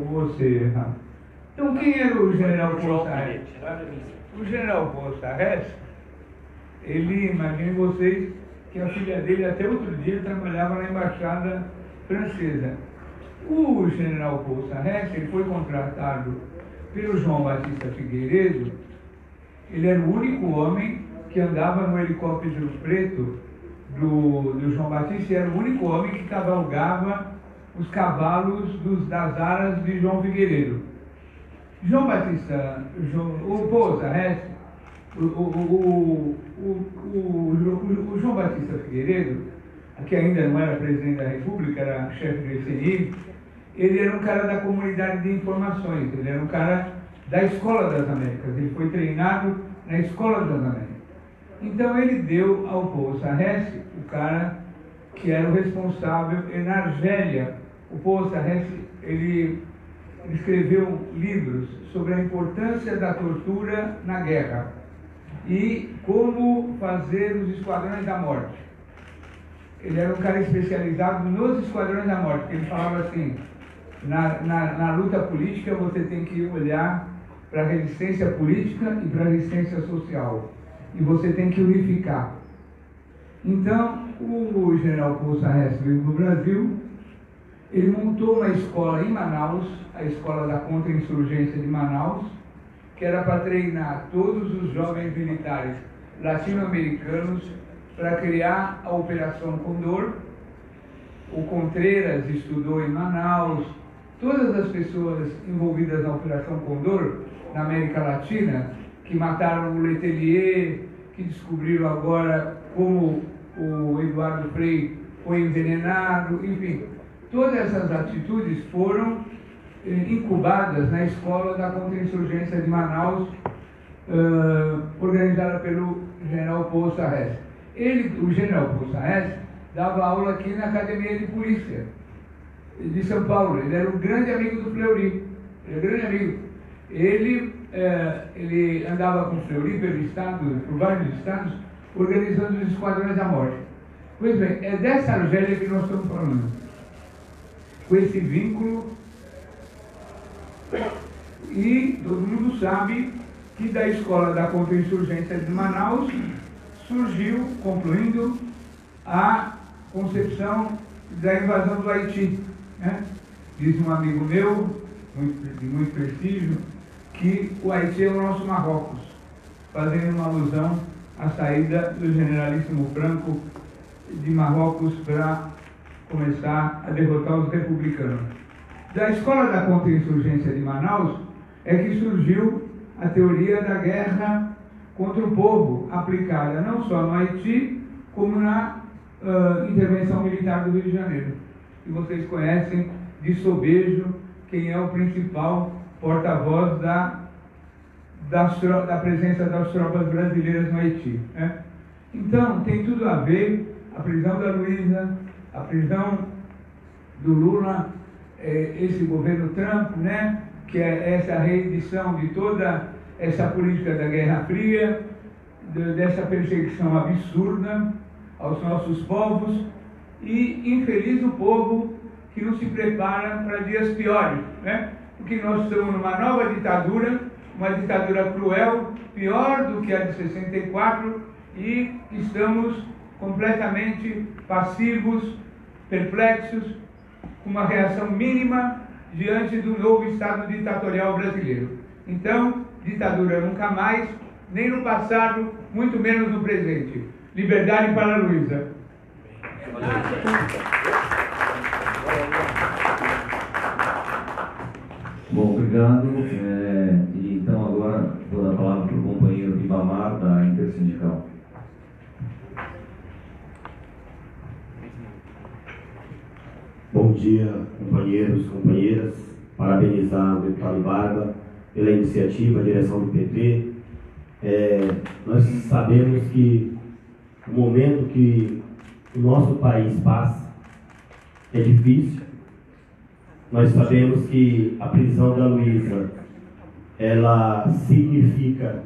você, Rafa. Então, quem era o general Paul Sarrès? O general Paul Sarrès, ele, imaginem vocês, que a filha dele até outro dia trabalhava na embaixada francesa. O general Paul Sarrès, ele foi contratado pelo João Batista Figueiredo. Ele era o único homem que andava no helicóptero preto do João Batista, e era o único homem que cavalgava os cavalos das aras de João Figueiredo. João Batista, o Paul Sarrès, o João Batista Figueiredo, que ainda não era presidente da República, era chefe do FNI, ele era um cara da comunidade de informações, ele era um cara da Escola das Américas, ele foi treinado na Escola das Américas. Então ele deu ao Paul Sarrès, o cara que era o responsável, e na Argélia, o Paul Sarrès, ele escreveu livros sobre a importância da tortura na guerra e como fazer os esquadrões da morte. Ele era um cara especializado nos esquadrões da morte, porque ele falava assim: na luta política você tem que olhar para a resistência política e para a resistência social, e você tem que unificar. Então, o general Paul Sarrès veio no Brasil, ele montou uma escola em Manaus, a Escola da Contra-Insurgência de Manaus, que era para treinar todos os jovens militares latino-americanos para criar a Operação Condor. O Contreras estudou em Manaus. Todas as pessoas envolvidas na Operação Condor, na América Latina, que mataram o Letelier, que descobriram agora como o Eduardo Frei foi envenenado, enfim, todas essas atitudes foram incubadas na Escola da Contra-Insurgência de Manaus, organizada pelo general Paul Sarrès. O general Paul Sarrès dava aula aqui na Academia de Polícia de São Paulo. Ele era um grande amigo do Fleury. Ele andava com o Fleury pelo estado, por vários estados, organizando os esquadrões da morte. Pois bem, é dessa Argélia que nós estamos falando, com esse vínculo. E todo mundo sabe que da Escola da Contra-Insurgência de Manaus surgiu, concluindo, a concepção da invasão do Haiti, né? Diz um amigo meu, de muito prestígio, que o Haiti é o nosso Marrocos, fazendo uma alusão à saída do generalíssimo Franco de Marrocos para começar a derrotar os republicanos. Da Escola da Contra-Insurgência de Manaus é que surgiu a teoria da guerra contra o povo, aplicada não só no Haiti, como na intervenção militar do Rio de Janeiro. E vocês conhecem de sobejo quem é o principal porta-voz da presença das tropas brasileiras no Haiti, né? Então, tem tudo a ver a prisão da Luiza, a prisão do Lula, esse governo Trump, né? Que é essa reedição de toda essa política da Guerra Fria, dessa perseguição absurda aos nossos povos, e infeliz o povo que não se prepara para dias piores, né? Porque nós estamos numa nova ditadura, uma ditadura cruel, pior do que a de 64, e estamos completamente passivos, perplexos, com uma reação mínima diante do novo Estado ditatorial brasileiro. Então, ditadura nunca mais, nem no passado, muito menos no presente. Liberdade para a Luiza. Bom, obrigado. Então agora vou dar a palavra para o companheiro Ribamar, da Intersindical. Bom dia, companheiros, companheiras. Parabenizar o deputado Barba pela iniciativa, a direção do PT. Nós sabemos que o momento que o nosso país passa é difícil. Nós sabemos que a prisão da Luiza, ela significa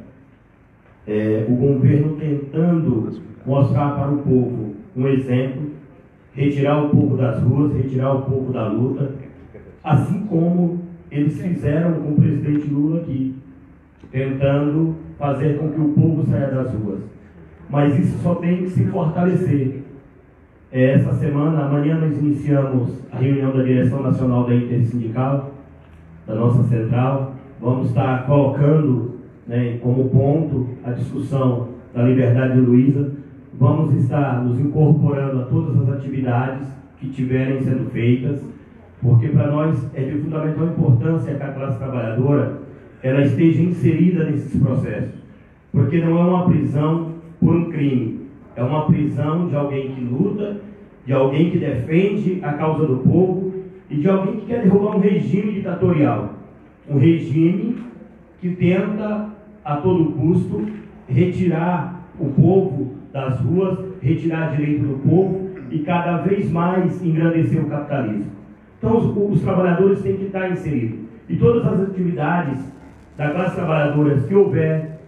o governo tentando mostrar para o povo um exemplo, retirar o povo das ruas, retirar o povo da luta, assim como eles fizeram com o presidente Lula aqui, tentando fazer com que o povo saia das ruas. Mas isso só tem que se fortalecer. Essa semana, amanhã, nós iniciamos a reunião da direção nacional da Intersindical, da nossa central. Vamos estar colocando, né, como ponto a discussão da liberdade de Luiza. Vamos estar nos incorporando a todas as atividades que estiverem sendo feitas, porque para nós é de fundamental importância que a classe trabalhadora ela esteja inserida nesses processos, porque não é uma prisão por um crime, é uma prisão de alguém que luta, de alguém que defende a causa do povo e de alguém que quer derrubar um regime ditatorial, um regime que tenta a todo custo retirar o povo das ruas, retirar direito do povo e cada vez mais engrandecer o capitalismo. Então os trabalhadores têm que estar inseridos. E todas as atividades da classe trabalhadora que houver,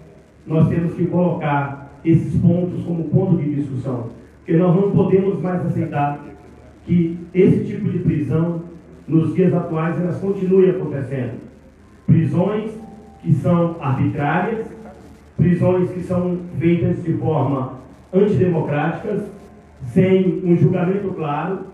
nós temos que colocar esses pontos como ponto de discussão. Porque nós não podemos mais aceitar que esse tipo de prisão, nos dias atuais, elas continuem acontecendo. Prisões que são arbitrárias, prisões que são feitas de forma antidemocráticas, sem um julgamento claro,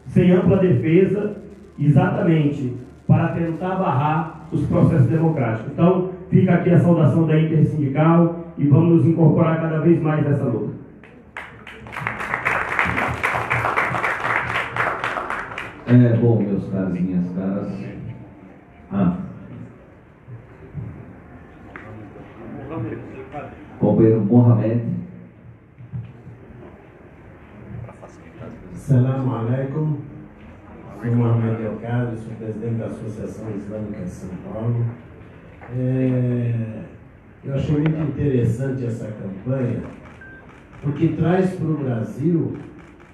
sem ampla defesa, exatamente para tentar barrar os processos democráticos. Então, fica aqui a saudação da Intersindical e vamos nos incorporar cada vez mais nessa luta. Bom, meus caros e minhas caras. Companheiro Mohamed. Salam alaikum. Sou Mohamed Elcado, sou presidente da Associação Islâmica de São Paulo. Eu achei muito interessante essa campanha, porque traz para o Brasil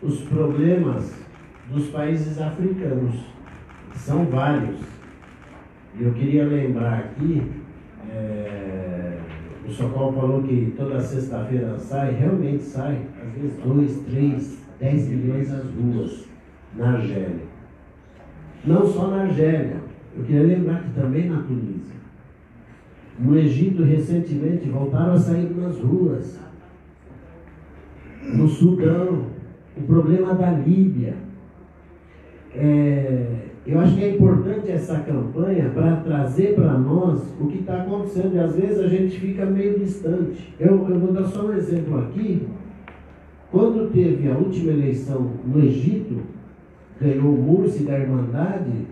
os problemas dos países africanos, que são vários. E eu queria lembrar aqui, o Socorro falou que toda sexta-feira sai, realmente sai, às vezes 2, 3, 10 milhões às ruas, na Argélia. Não só na Argélia, eu queria lembrar que também na Tunísia. No Egito, recentemente, voltaram a sair nas ruas. No Sudão, o problema da Líbia. Eu acho que é importante essa campanha para trazer para nós o que está acontecendo. E às vezes a gente fica meio distante. Eu vou dar só um exemplo aqui. Quando teve a última eleição no Egito, ganhou o Mursi da Irmandade,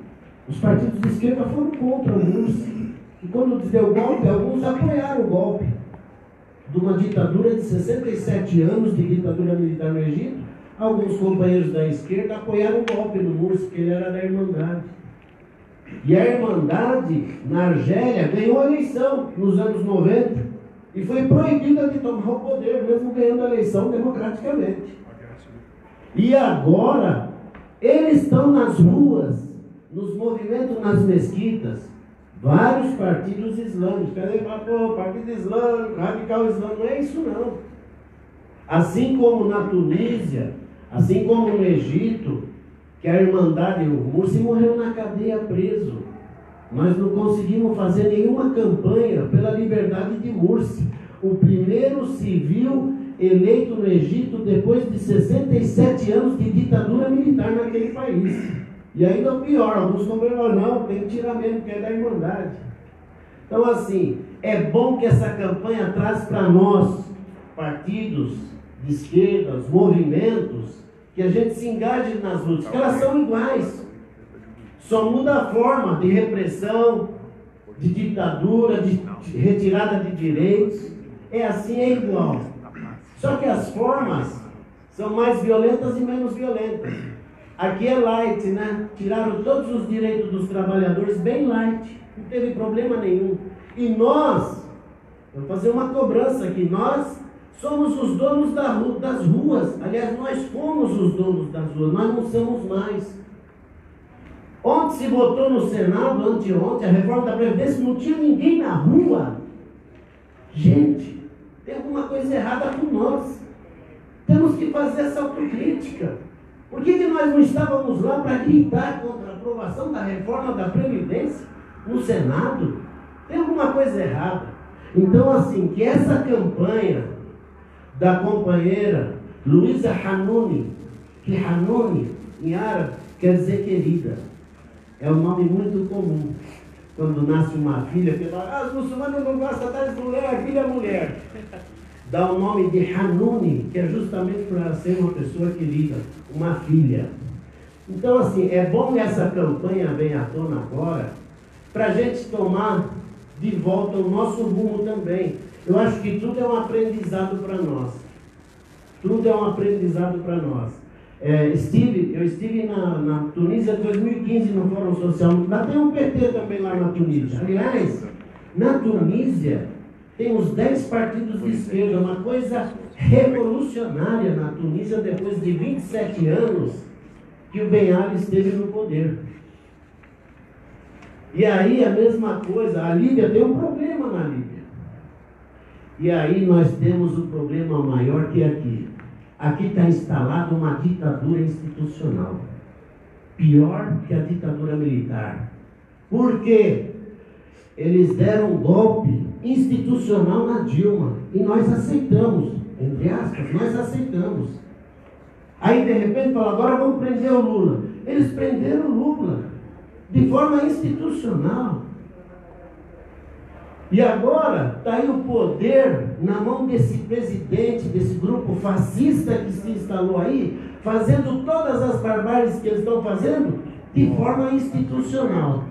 os partidos de esquerda foram contra o Mursi. E quando deu o golpe, alguns apoiaram o golpe de uma ditadura de 67 anos de ditadura militar no Egito. Alguns companheiros da esquerda apoiaram o golpe no Mursi, porque ele era da Irmandade. E a Irmandade, na Argélia, ganhou a eleição nos anos 90 e foi proibida de tomar o poder, mesmo ganhando a eleição democraticamente. E agora, eles estão nas ruas, nos movimentos, nas mesquitas, vários partidos islâmicos. Cadê? Pô, partido islâmico, radical islâmico, não é isso não. Assim como na Tunísia, assim como no Egito, que a Irmandade, o Mursi morreu na cadeia preso. Nós não conseguimos fazer nenhuma campanha pela liberdade de Mursi, o primeiro civil eleito no Egito depois de 67 anos de ditadura militar naquele país. E ainda pior, alguns companheiros não, tem que tirar mesmo, porque é da Irmandade. Então assim, é bom que essa campanha traz para nós, partidos de esquerda, os movimentos, que a gente se engaje nas lutas, que elas são iguais. Só muda a forma de repressão, de ditadura, de retirada de direitos. É assim, é igual. Só que as formas são mais violentas e menos violentas. Aqui é light, né? Tiraram todos os direitos dos trabalhadores bem light. Não teve problema nenhum. E nós, vou fazer uma cobrança aqui, nós somos os donos das ruas. Aliás, nós fomos os donos das ruas, nós não somos mais. Ontem se votou no Senado, anteontem, a reforma da Previdência, não tinha ninguém na rua. Gente, tem alguma coisa errada com nós. Temos que fazer essa autocrítica. Por que nós não estávamos lá para gritar contra a aprovação da reforma da Previdência no Senado? Tem alguma coisa errada. Então, assim, que essa campanha da companheira Luísa Hanouni, que Hanouni em árabe quer dizer querida, é um nome muito comum. Quando nasce uma filha, que fala, os muçulmanos não gostam de mulher, a filha é mulher. Dá o nome de Hanouni, que é justamente para ser uma pessoa querida, uma filha. Então, assim, é bom que essa campanha venha à tona agora, para a gente tomar de volta o nosso rumo também. Eu acho que tudo é um aprendizado para nós. Tudo é um aprendizado para nós. Eu estive na Tunísia em 2015 no Fórum Social. Lá tem um PT também lá na Tunísia. Aliás, na Tunísia tem uns 10 partidos de esquerda, uma coisa revolucionária na Tunísia depois de 27 anos que o Ben Ali esteve no poder. E aí a mesma coisa, a Líbia tem um problema na Líbia. E aí nós temos um problema maior que aqui. Aqui está instalada uma ditadura institucional. Pior que a ditadura militar. Por quê? Eles deram um golpe institucional na Dilma. E nós aceitamos. Entre aspas, nós aceitamos. Aí de repente falam, agora vamos prender o Lula. Eles prenderam o Lula de forma institucional. E agora está aí o poder na mão desse presidente, desse grupo fascista que se instalou aí, fazendo todas as barbáries que eles estão fazendo de forma institucional.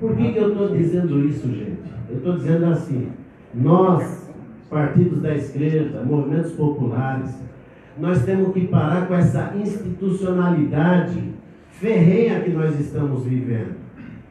Por que eu estou dizendo isso, gente? Eu estou dizendo assim, nós, partidos da esquerda, movimentos populares, nós temos que parar com essa institucionalidade ferrenha que nós estamos vivendo.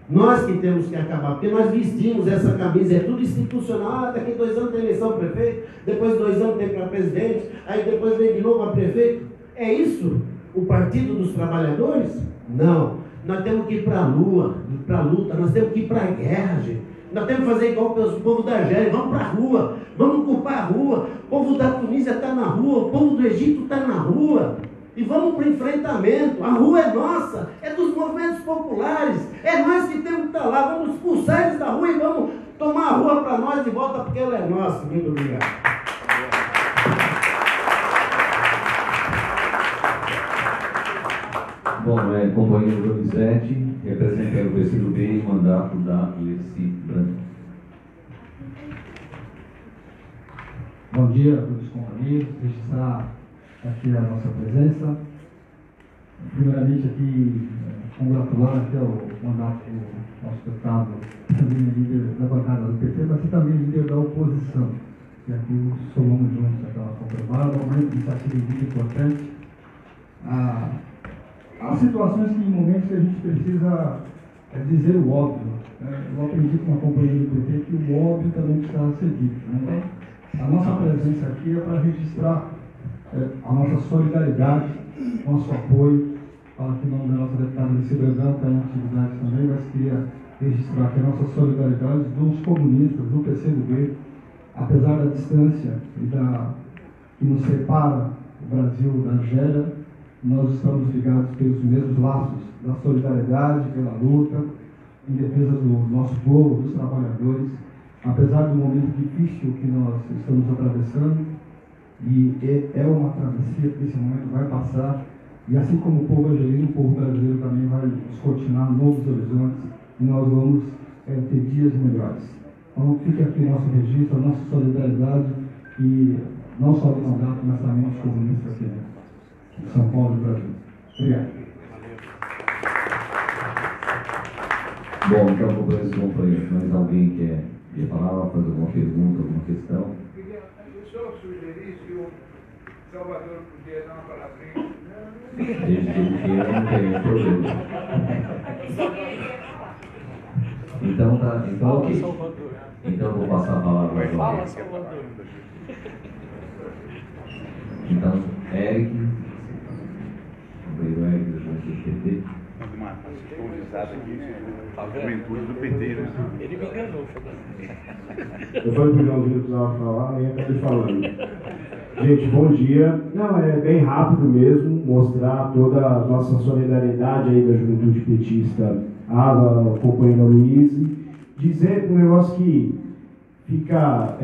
Nós que temos que acabar, porque nós vestimos essa camisa, é tudo institucional. Daqui 2 anos tem eleição para prefeito, depois 2 anos tem para presidente, aí depois vem de novo para prefeito. É isso o Partido dos Trabalhadores? Não. Nós temos que ir para a luta, nós temos que ir para a guerra, gente. Nós temos que fazer igual o povo da Argélia, vamos para a rua, vamos ocupar a rua. O povo da Tunísia está na rua, o povo do Egito está na rua. E vamos para o enfrentamento. A rua é nossa, é dos movimentos populares. É nós que temos que estar lá. Vamos expulsar eles da rua e vamos tomar a rua para nós de volta, porque ela é nossa. Muito obrigado. Bom, companheiro Donizete, representando o PCdoB, mandato da Leci Branco. Bom dia a todos os companheiros. Registrar aqui a nossa presença. Primeiramente aqui, congratular aqui ao mandato do nosso deputado, também líder da bancada do PT, mas também líder da oposição. E aqui somamos juntos aquela comprovada, uma iniciativa muito importante. Há situações que, em momentos que a gente precisa dizer o óbvio. Eu aprendi com uma companheira do PT que o óbvio também precisa ser dito. Então, a nossa presença aqui é para registrar a nossa solidariedade, nosso apoio. Fala que o nome da nossa deputada Alice Brandão está em atividade também, mas queria registrar aqui a nossa solidariedade dos comunistas, do PCdoB, apesar da distância que nos separa o Brasil da Argélia, nós estamos ligados pelos mesmos laços da solidariedade, pela luta, em defesa do nosso povo, dos trabalhadores, apesar do momento difícil que nós estamos atravessando, e é uma travessia que esse momento vai passar, e assim como o povo argelino, o povo brasileiro também vai descortinar novos horizontes, e nós vamos ter dias melhores. Então fica aqui o nosso registro, a nossa solidariedade, e não só do mandato, mas também dos comunistas aqui de São Paulo e Brasil. Obrigado. Bom, então vou para esse companheiro. Mais alguém quer falar, fazer alguma pergunta, alguma questão? Eu só sugeri se o Salvador podia dar uma palavrinha. Desde que ele queira, não tem problema. Então tá, então ok. Então vou passar a palavra agora. Então, Eric, o Eric do PT. Uma sintonizada aqui, a juventude do PT, né? Ele me enganou, Eu falei pro Joãozinho que precisava falar e acabei falando. Gente, bom dia. Não, é bem rápido mesmo, mostrar toda a nossa solidariedade aí da juventude petista à companheira Luiz. Dizer um negócio que fica...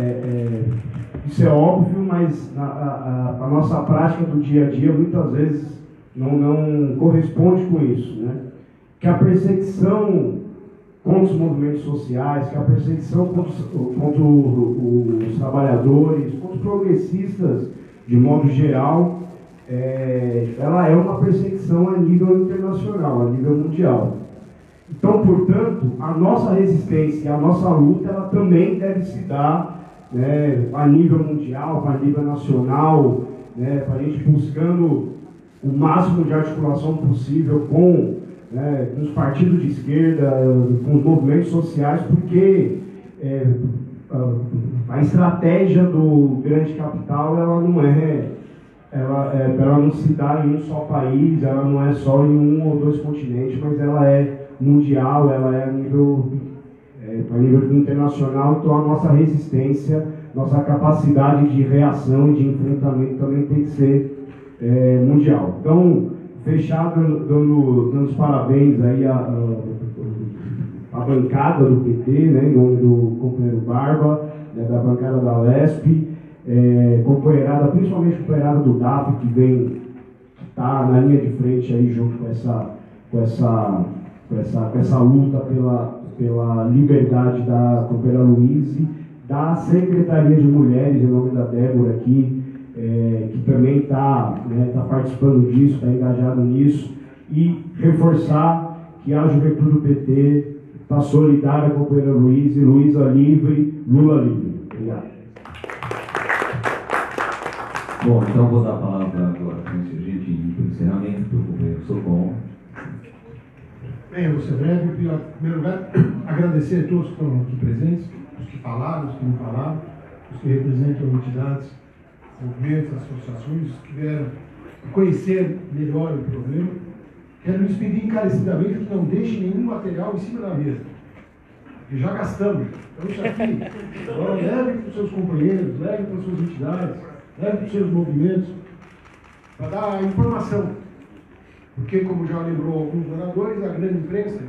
isso é óbvio, mas a nossa prática do dia a dia muitas vezes não corresponde com isso, né? Que a perseguição contra os movimentos sociais, que a perseguição contra os trabalhadores, contra os progressistas, de modo geral, ela é uma perseguição a nível internacional, a nível mundial. Então, portanto, a nossa resistência, a nossa luta, ela também deve se dar, né, a nível mundial, a nível nacional, né, para a gente buscando o máximo de articulação possível com os partidos de esquerda, com os movimentos sociais, porque a estratégia do grande capital, ela não se dá em um só país, ela não é só em um ou dois continentes, mas ela é mundial, ela é a nível internacional. Então a nossa resistência, nossa capacidade de reação e de enfrentamento também tem que ser mundial. Então, fechar dando os parabéns aí à bancada do PT, né, em nome do companheiro Barba, né, da bancada da Lesp, companheirada, principalmente companheirada do DAP, que está na linha de frente aí junto com essa luta pela liberdade da companheira Luiz, da Secretaria de Mulheres, em nome da Débora aqui, que também está participando disso, está engajado nisso, e reforçar que a juventude do PT está solidária com a companheira Luiz, e Luísa livre, Lula livre. Obrigado. Bom, então vou dar a palavra agora para o encerramento, para o companheiro Socom. Bem, eu vou ser breve. Em primeiro lugar, agradecer a todos que estão aqui presentes, os que falaram, os que não falaram, os que representam entidades, movimentos, associações, os que vieram conhecer melhor o problema. Quero lhes pedir encarecidamente que não deixem nenhum material em cima da mesa, porque já gastamos. Então isso aqui, agora leve para os seus companheiros, leve para as suas entidades, leve para os seus movimentos, para dar informação. Porque, como já lembrou alguns oradores, a grande imprensa,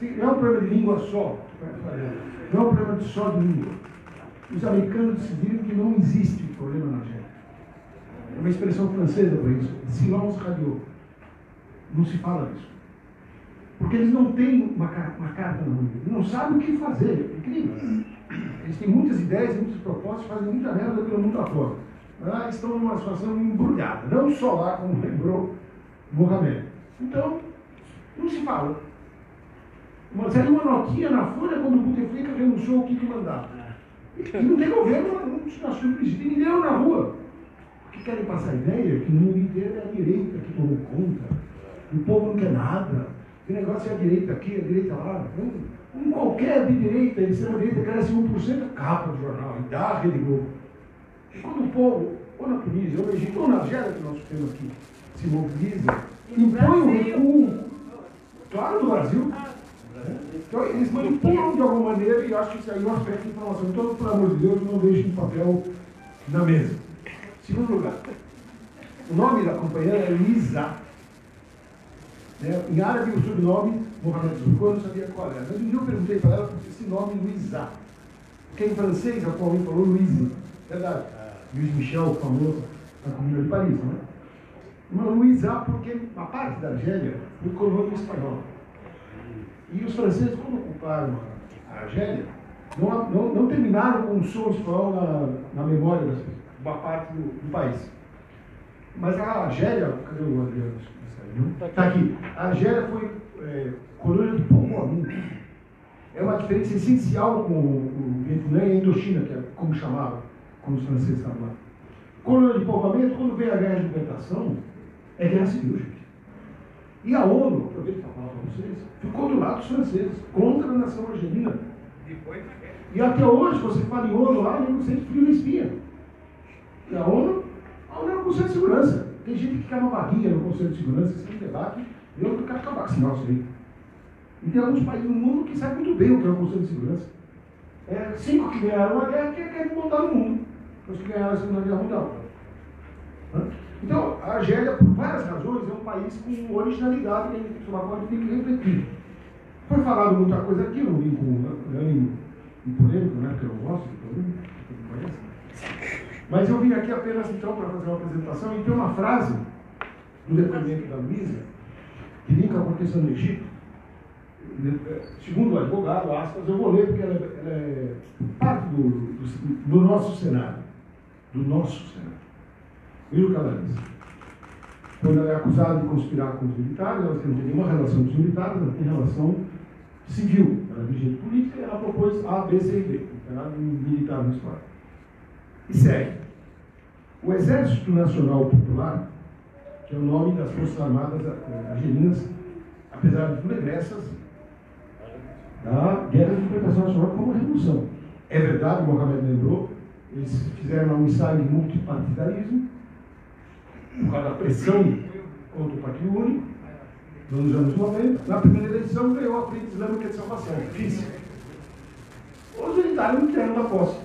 não é um problema de língua só, não é um problema só de língua. Os americanos decidiram que não existe problema na Argélia. É uma expressão francesa para isso, silence radio. Não se fala disso. Porque eles não têm uma carta na mão, eles não sabem o que fazer, é incrível. Eles têm muitas ideias, muitas propostas, fazem muita merda pelo mundo afora. lá estão numa situação embrulhada, não só lá, como lembrou Mohamed. Então, não se fala. Saiu uma notinha na Folha quando o Bouteflika renunciou o quinto mandato. E não tem governo, não se assume presidente, ninguém deu na rua. Porque querem passar a ideia que no mundo inteiro é a direita que tomou conta. O povo não quer nada. O negócio é a direita aqui, a direita lá. Um qualquer de direita, de extrema-direita, cresce 1%, capa do jornal, e dá a Rede Globo. E quando o povo, ou na Tunísia, ou no Egito, ou na Argélia, que o nosso tema aqui se mobiliza, impõe um recuo, claro, do Brasil. Então, eles manipulam de alguma maneira, e acho que isso aí é um aspecto de informação. Então, pelo amor de Deus, não deixem papel na mesa. Segundo lugar, o nome da companheira é Luísa. Em árabe, o sobrenome, Mohamed Zurko, eu não sabia qual era. Mas um dia eu perguntei para ela por esse nome Luísa. Porque em francês, atualmente falou Louise. Verdade. Luiz Michel falou na Comuna de Paris, não é? Uma Luísa, porque uma parte da Argélia foi colônia espanhola. E os franceses, quando ocuparam a Argélia, não terminaram com o som espanhol na memória das pessoas, uma parte do país. Mas a Argélia, cadê o Adriano? Está aqui. A Argélia foi colônia de povoamento. É uma diferença essencial com o Vietnã e a Indochina, que é como chamavam, quando os franceses estavam lá. Colônia de povoamento, quando veio a guerra de libertação, é guerra civil, gente. E a ONU, aproveito para falar para vocês, ficou do lado dos franceses, contra a nação argelina. E até hoje, você fala em ONU lá, ele não sente frio na espinha. E a ONU é o Conselho de Segurança. Tem gente que quer uma vaguinha no Conselho de Segurança, sem debate, e eu quero acabar com esse negócio aí. E tem alguns países no mundo que sabem muito bem o que é o Conselho de Segurança. 5 que ganharam a guerra querem montar no mundo. Os que ganharam a Segunda Guerra Mundial. Então, a Argélia, por várias razões, é um país com originalidade sobre a qual a gente tem que refletir. Foi falado muita coisa aqui, eu não vim com polêmica, né, porque eu não gosto de polêmica, não conhece. Mas eu vim aqui apenas, então, para fazer uma apresentação, e tem uma frase do depoimento da Luísa, que linka com a questão do Egito. Segundo o advogado, aspas, eu vou ler porque ela é parte do nosso cenário. Do nosso cenário. Veja o que ela diz. Quando ela é acusada de conspirar com os militares, ela não tem nenhuma relação com os militares, ela tem relação civil. Ela é dirigente política e ela propôs A, B, C e D. Ela é militar na história. E segue. O Exército Nacional Popular, que é o nome das Forças Armadas argelinas, apesar de tudo, regressas da Guerra de Libertação Nacional como revolução. É verdade, o Mohamed lembrou, eles fizeram um ensaio de multipartidarismo, por causa da pressão contra o Partido Único, nos anos 90. Na primeira eleição ganhou a Frente Islâmica de Salvação, difícil. Os militares não querem dar posse.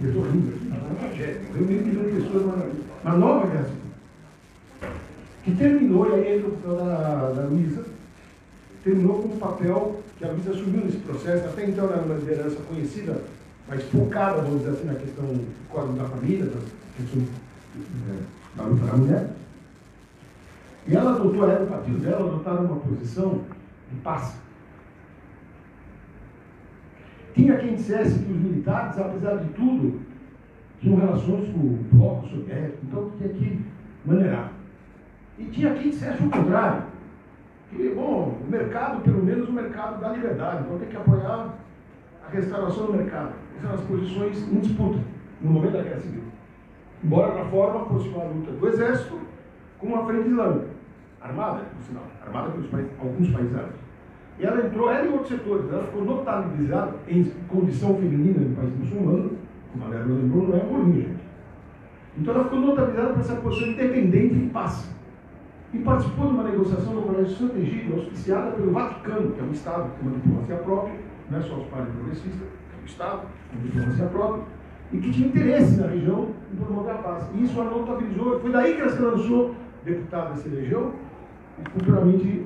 Eu estou rindo aqui, é uma tragédia. Eu meio milhão de pessoas, uma nova guerra civil. Que terminou, e aí entra o papel da Luísa, terminou com o papel que a Luísa assumiu nesse processo. Até então era uma liderança conhecida, mas focada, vamos dizer assim, na questão do Código da Família, da questão da luta da mulher. E ela adotou, ela e o partido dela adotaram uma posição de paz. Tinha quem dissesse que os militares, apesar de tudo, tinham relações com o bloco soviético, então tinha que maneirar. E tinha quem dissesse o contrário. Que, bom, o mercado, pelo menos o mercado da liberdade, então tem que apoiar a restauração do mercado. Essas eram as posições em disputa, no momento da guerra civil. Embora na forma fosse uma luta do exército com a frente islâmica, armada, por sinal, armada pelos alguns países árabes. E ela entrou, ela e outros setores, ela ficou notabilizada em condição feminina no país muçulmano, como a Débora lembrou, não é bolinha, gente. Então ela ficou notabilizada por essa posição independente e paz. E participou de uma negociação no Colégio Santo Egídio, auspiciada pelo Vaticano, que é um Estado que tem uma diplomacia própria, não é só os padres progressistas, é o Estado, com diplomacia própria, e que tinha interesse na região em promover a paz. E isso a notabilizou, foi daí que ela se lançou deputada dessa região, e futuramente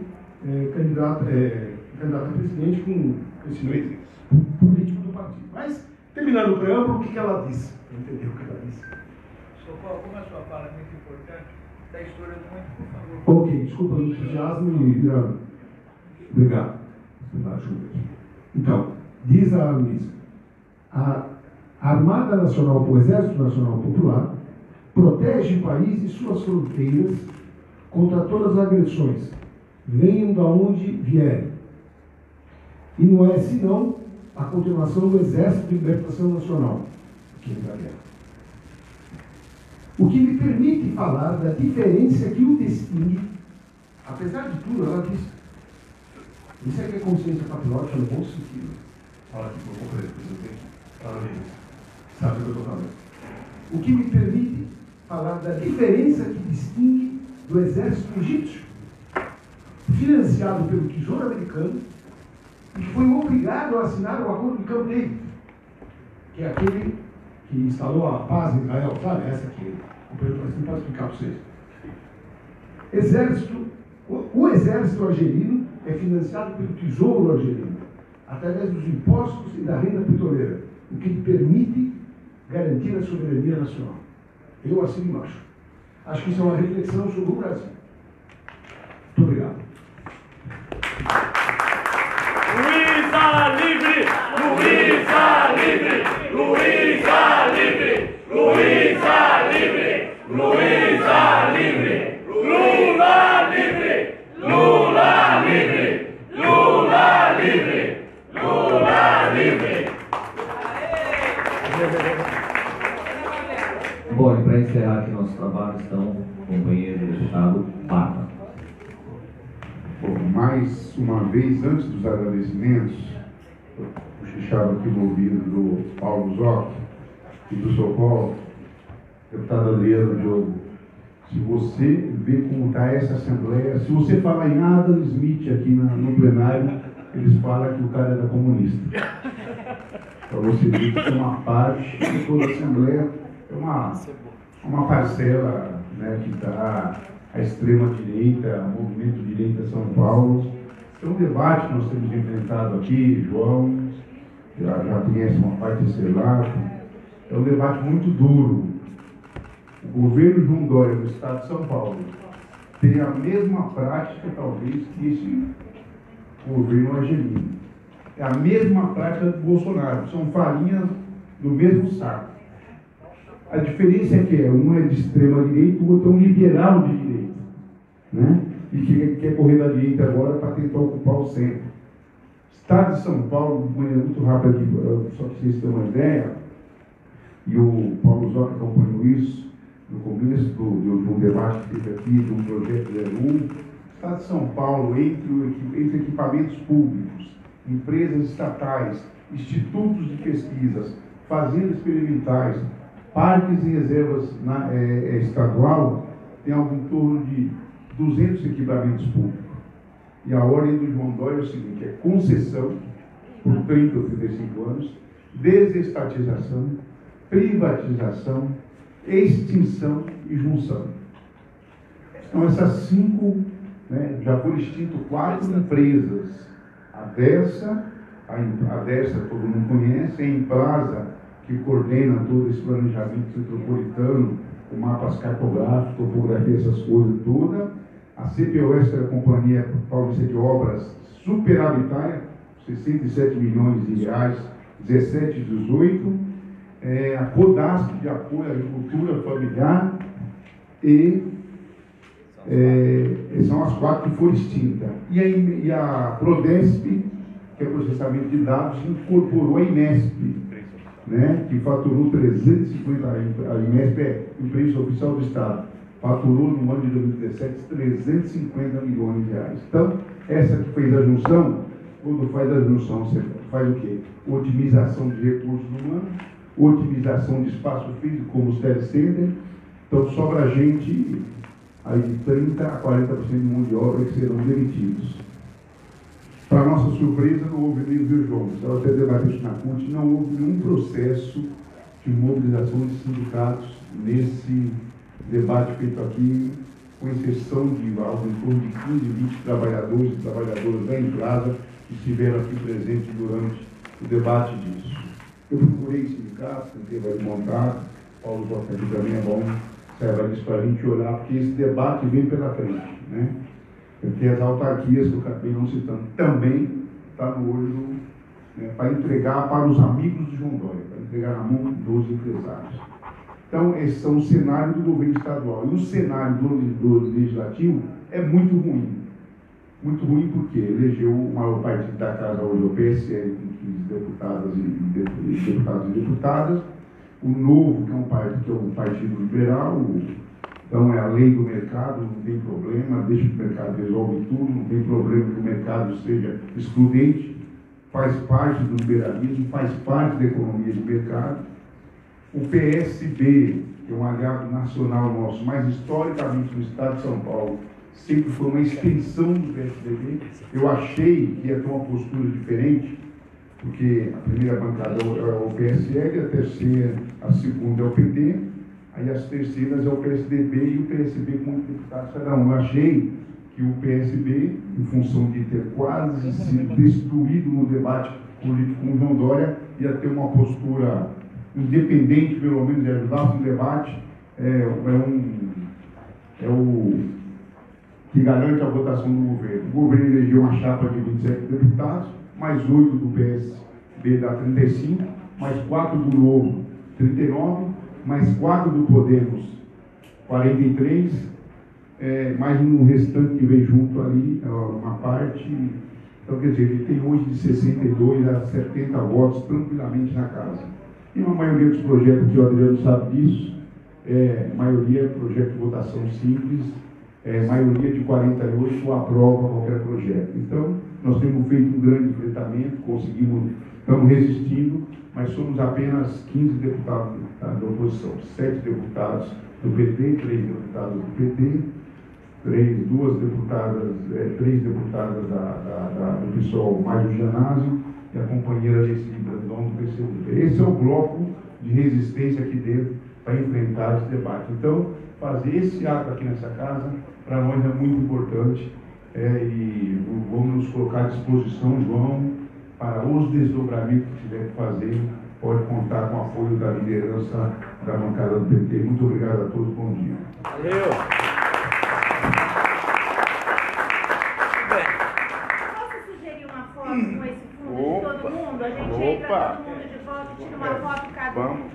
candidata a presidente com esse político do partido. Mas, terminando o preâmbulo, o que ela disse? Para entender o que ela disse. Socorro, como a sua fala é muito importante, da história do mundo, por favor. Ok, desculpa o entusiasmo e obrigado pela ajuda. Então, diz a Luísa, a A Armada Nacional, o Exército Nacional Popular, protege o país e suas fronteiras contra todas as agressões, venham de onde vierem. E não é senão a continuação do Exército de Libertação Nacional, que é a guerra. O que me permite falar da diferença que o distingue, apesar de tudo, ela diz, isso é que é consciência patriótica no bom sentido. Fala aqui para o companheiro, fala ali, sabe o que eu estou falando. O que me permite falar da diferença que distingue do exército egípcio, financiado pelo Tesouro Americano, e que foi obrigado a assinar o acordo de Camp David, que é aquele que instalou a paz em Israel, sabe? Essa aqui, o companheiro pode explicar para vocês. O exército argelino é financiado pelo Tesouro Argelino, através dos impostos e da renda petroleira, o que permite garantir a soberania nacional. Eu assino embaixo. Acho que isso é uma reflexão sobre o Brasil. Muito obrigado. Luísa livre! Luísa livre! Luísa livre! Luísa livre! Luísa livre! Lula livre! Lula livre! Lula livre! Lula livre! Bom, e para encerrar aqui nosso trabalho, então, companheiro deputado Barba. Bom, mais uma vez, antes dos agradecimentos, eu puxava aqui no ouvido do Paulo Zocchi e do Socorro, deputado Adriano Diogo, se você vê como está essa Assembleia, se você falar em Adam Smith aqui no plenário, eles falam que o cara era comunista. Para você ver que é uma parte de toda a Assembleia, é uma parcela, né, que está à extrema-direita, o movimento direita São Paulo. É um debate que nós temos enfrentado aqui, João, já conhece uma parte desse relato. É um debate muito duro. O governo João Dória, no estado de São Paulo, tem a mesma prática, talvez, que esse governo argelino. É a mesma prática do Bolsonaro. São farinhas do mesmo saco. A diferença é que um é de extrema direita, o outro é um liberal de direita, né? E que quer correr da direita agora para tentar ocupar o centro. Estado de São Paulo, de maneira muito rápida, só para vocês terem uma ideia, e o Paulo Zocchi acompanhou isso no começo do debate que teve aqui, do projeto 01. O Estado de São Paulo, entre equipamentos públicos, empresas estatais, institutos de pesquisas, fazendas experimentais, parques e reservas estadual, tem algo em torno de 200 equipamentos públicos. E a ordem do João Dória é o seguinte: é concessão por 30 ou 35 anos, desestatização, privatização, extinção e junção. Então, essas 5, né, já foram extinto 4 empresas. A Dersa todo mundo conhece, a Emprasa, que coordena todo esse planejamento metropolitano, com mapas cartográficos, topografia, essas coisas todas. A CPOS, que é a Companhia Paulista de Obras Superavitária, 67 milhões de reais, 17 e 18. A Codasp, de apoio à agricultura familiar, e são as 4 que foram extintas. E a Prodesp, que é processamento de dados, incorporou a Inesp, né, que faturou 350, a Inesp é imprensa oficial do Estado, faturou no ano de 2017 350 milhões de reais. Então, essa que fez a junção, quando faz a junção, você faz o quê? Otimização de recursos humanos, otimização de espaço físico, como os telecenters. Então, sobra gente aí de 30% a 40% de mão de obra que serão demitidos. Para nossa surpresa, não houve nem, viu, João? Estava até debatendo isso na CUT, não houve nenhum processo de mobilização de sindicatos nesse debate feito aqui, com exceção de algo em torno de 15, 20 trabalhadores e trabalhadoras da Emprasa que estiveram aqui presentes durante o debate disso. Eu procurei sindicatos, tentei montar, Paulo Zocchi aqui também é bom, serve isso para a gente olhar, porque esse debate vem pela frente, né? Porque as autarquias, que eu acabei não citando, também está no olho, né, para entregar para os amigos de João Dória, para entregar na mão dos empresários. Então, esses são os cenários do governo estadual. E o cenário do legislativo é muito ruim. Muito ruim porque elegeu o maior partido da casa hoje, o PSL, com 15 deputadas e deputados e deputadas. O Novo, que é um partido liberal. Então, é a lei do mercado, não tem problema, deixa que o mercado resolve tudo, não tem problema que o mercado seja excludente, faz parte do liberalismo, faz parte da economia de mercado. O PSB, que é um aliado nacional nosso, mas historicamente no estado de São Paulo, sempre foi uma extensão do PSDB. Eu achei que ia ter uma postura diferente, porque a primeira bancada é o PSL, a terceira, a segunda é o PT, aí as terceiras é o PSDB e o PSB com deputados cada um. Eu achei que o PSB, em função de ter quase sido destruído no debate político com o João Dória, ia ter uma postura independente, pelo menos, de ajudar no debate. É o que garante a votação do governo. O governo elegeu uma chapa de 27 deputados, mais 8 do PSB dá 35, mais 4 do Novo, 39, mais 4 do Podemos, 43, mais um restante que veio junto ali, uma parte. Então, quer dizer, ele tem hoje de 62 a 70 votos tranquilamente na casa. E uma maioria dos projetos, que o Adriano sabe disso, maioria é projeto de votação simples, maioria de 48 aprova qualquer projeto. Então, nós temos feito um grande enfrentamento, estamos resistindo, mas somos apenas 15 deputados da oposição, 7 deputados do PT, 3 deputados do PT, 3 deputadas do PSOL, mais o Janásio, e a companheira Alessi Brandão do PCdoB. Esse é o bloco de resistência aqui dentro para enfrentar esse debate. Então, fazer esse ato aqui nessa casa, para nós é muito importante, e vamos nos colocar à disposição, João, para os desdobramentos que tiver que fazer, pode contar com o apoio da liderança da bancada do PT. Muito obrigado a todos, bom dia. Valeu! Posso sugerir uma foto com esse fundo de todo mundo? A gente entra todo mundo de volta e tira uma foto cada um.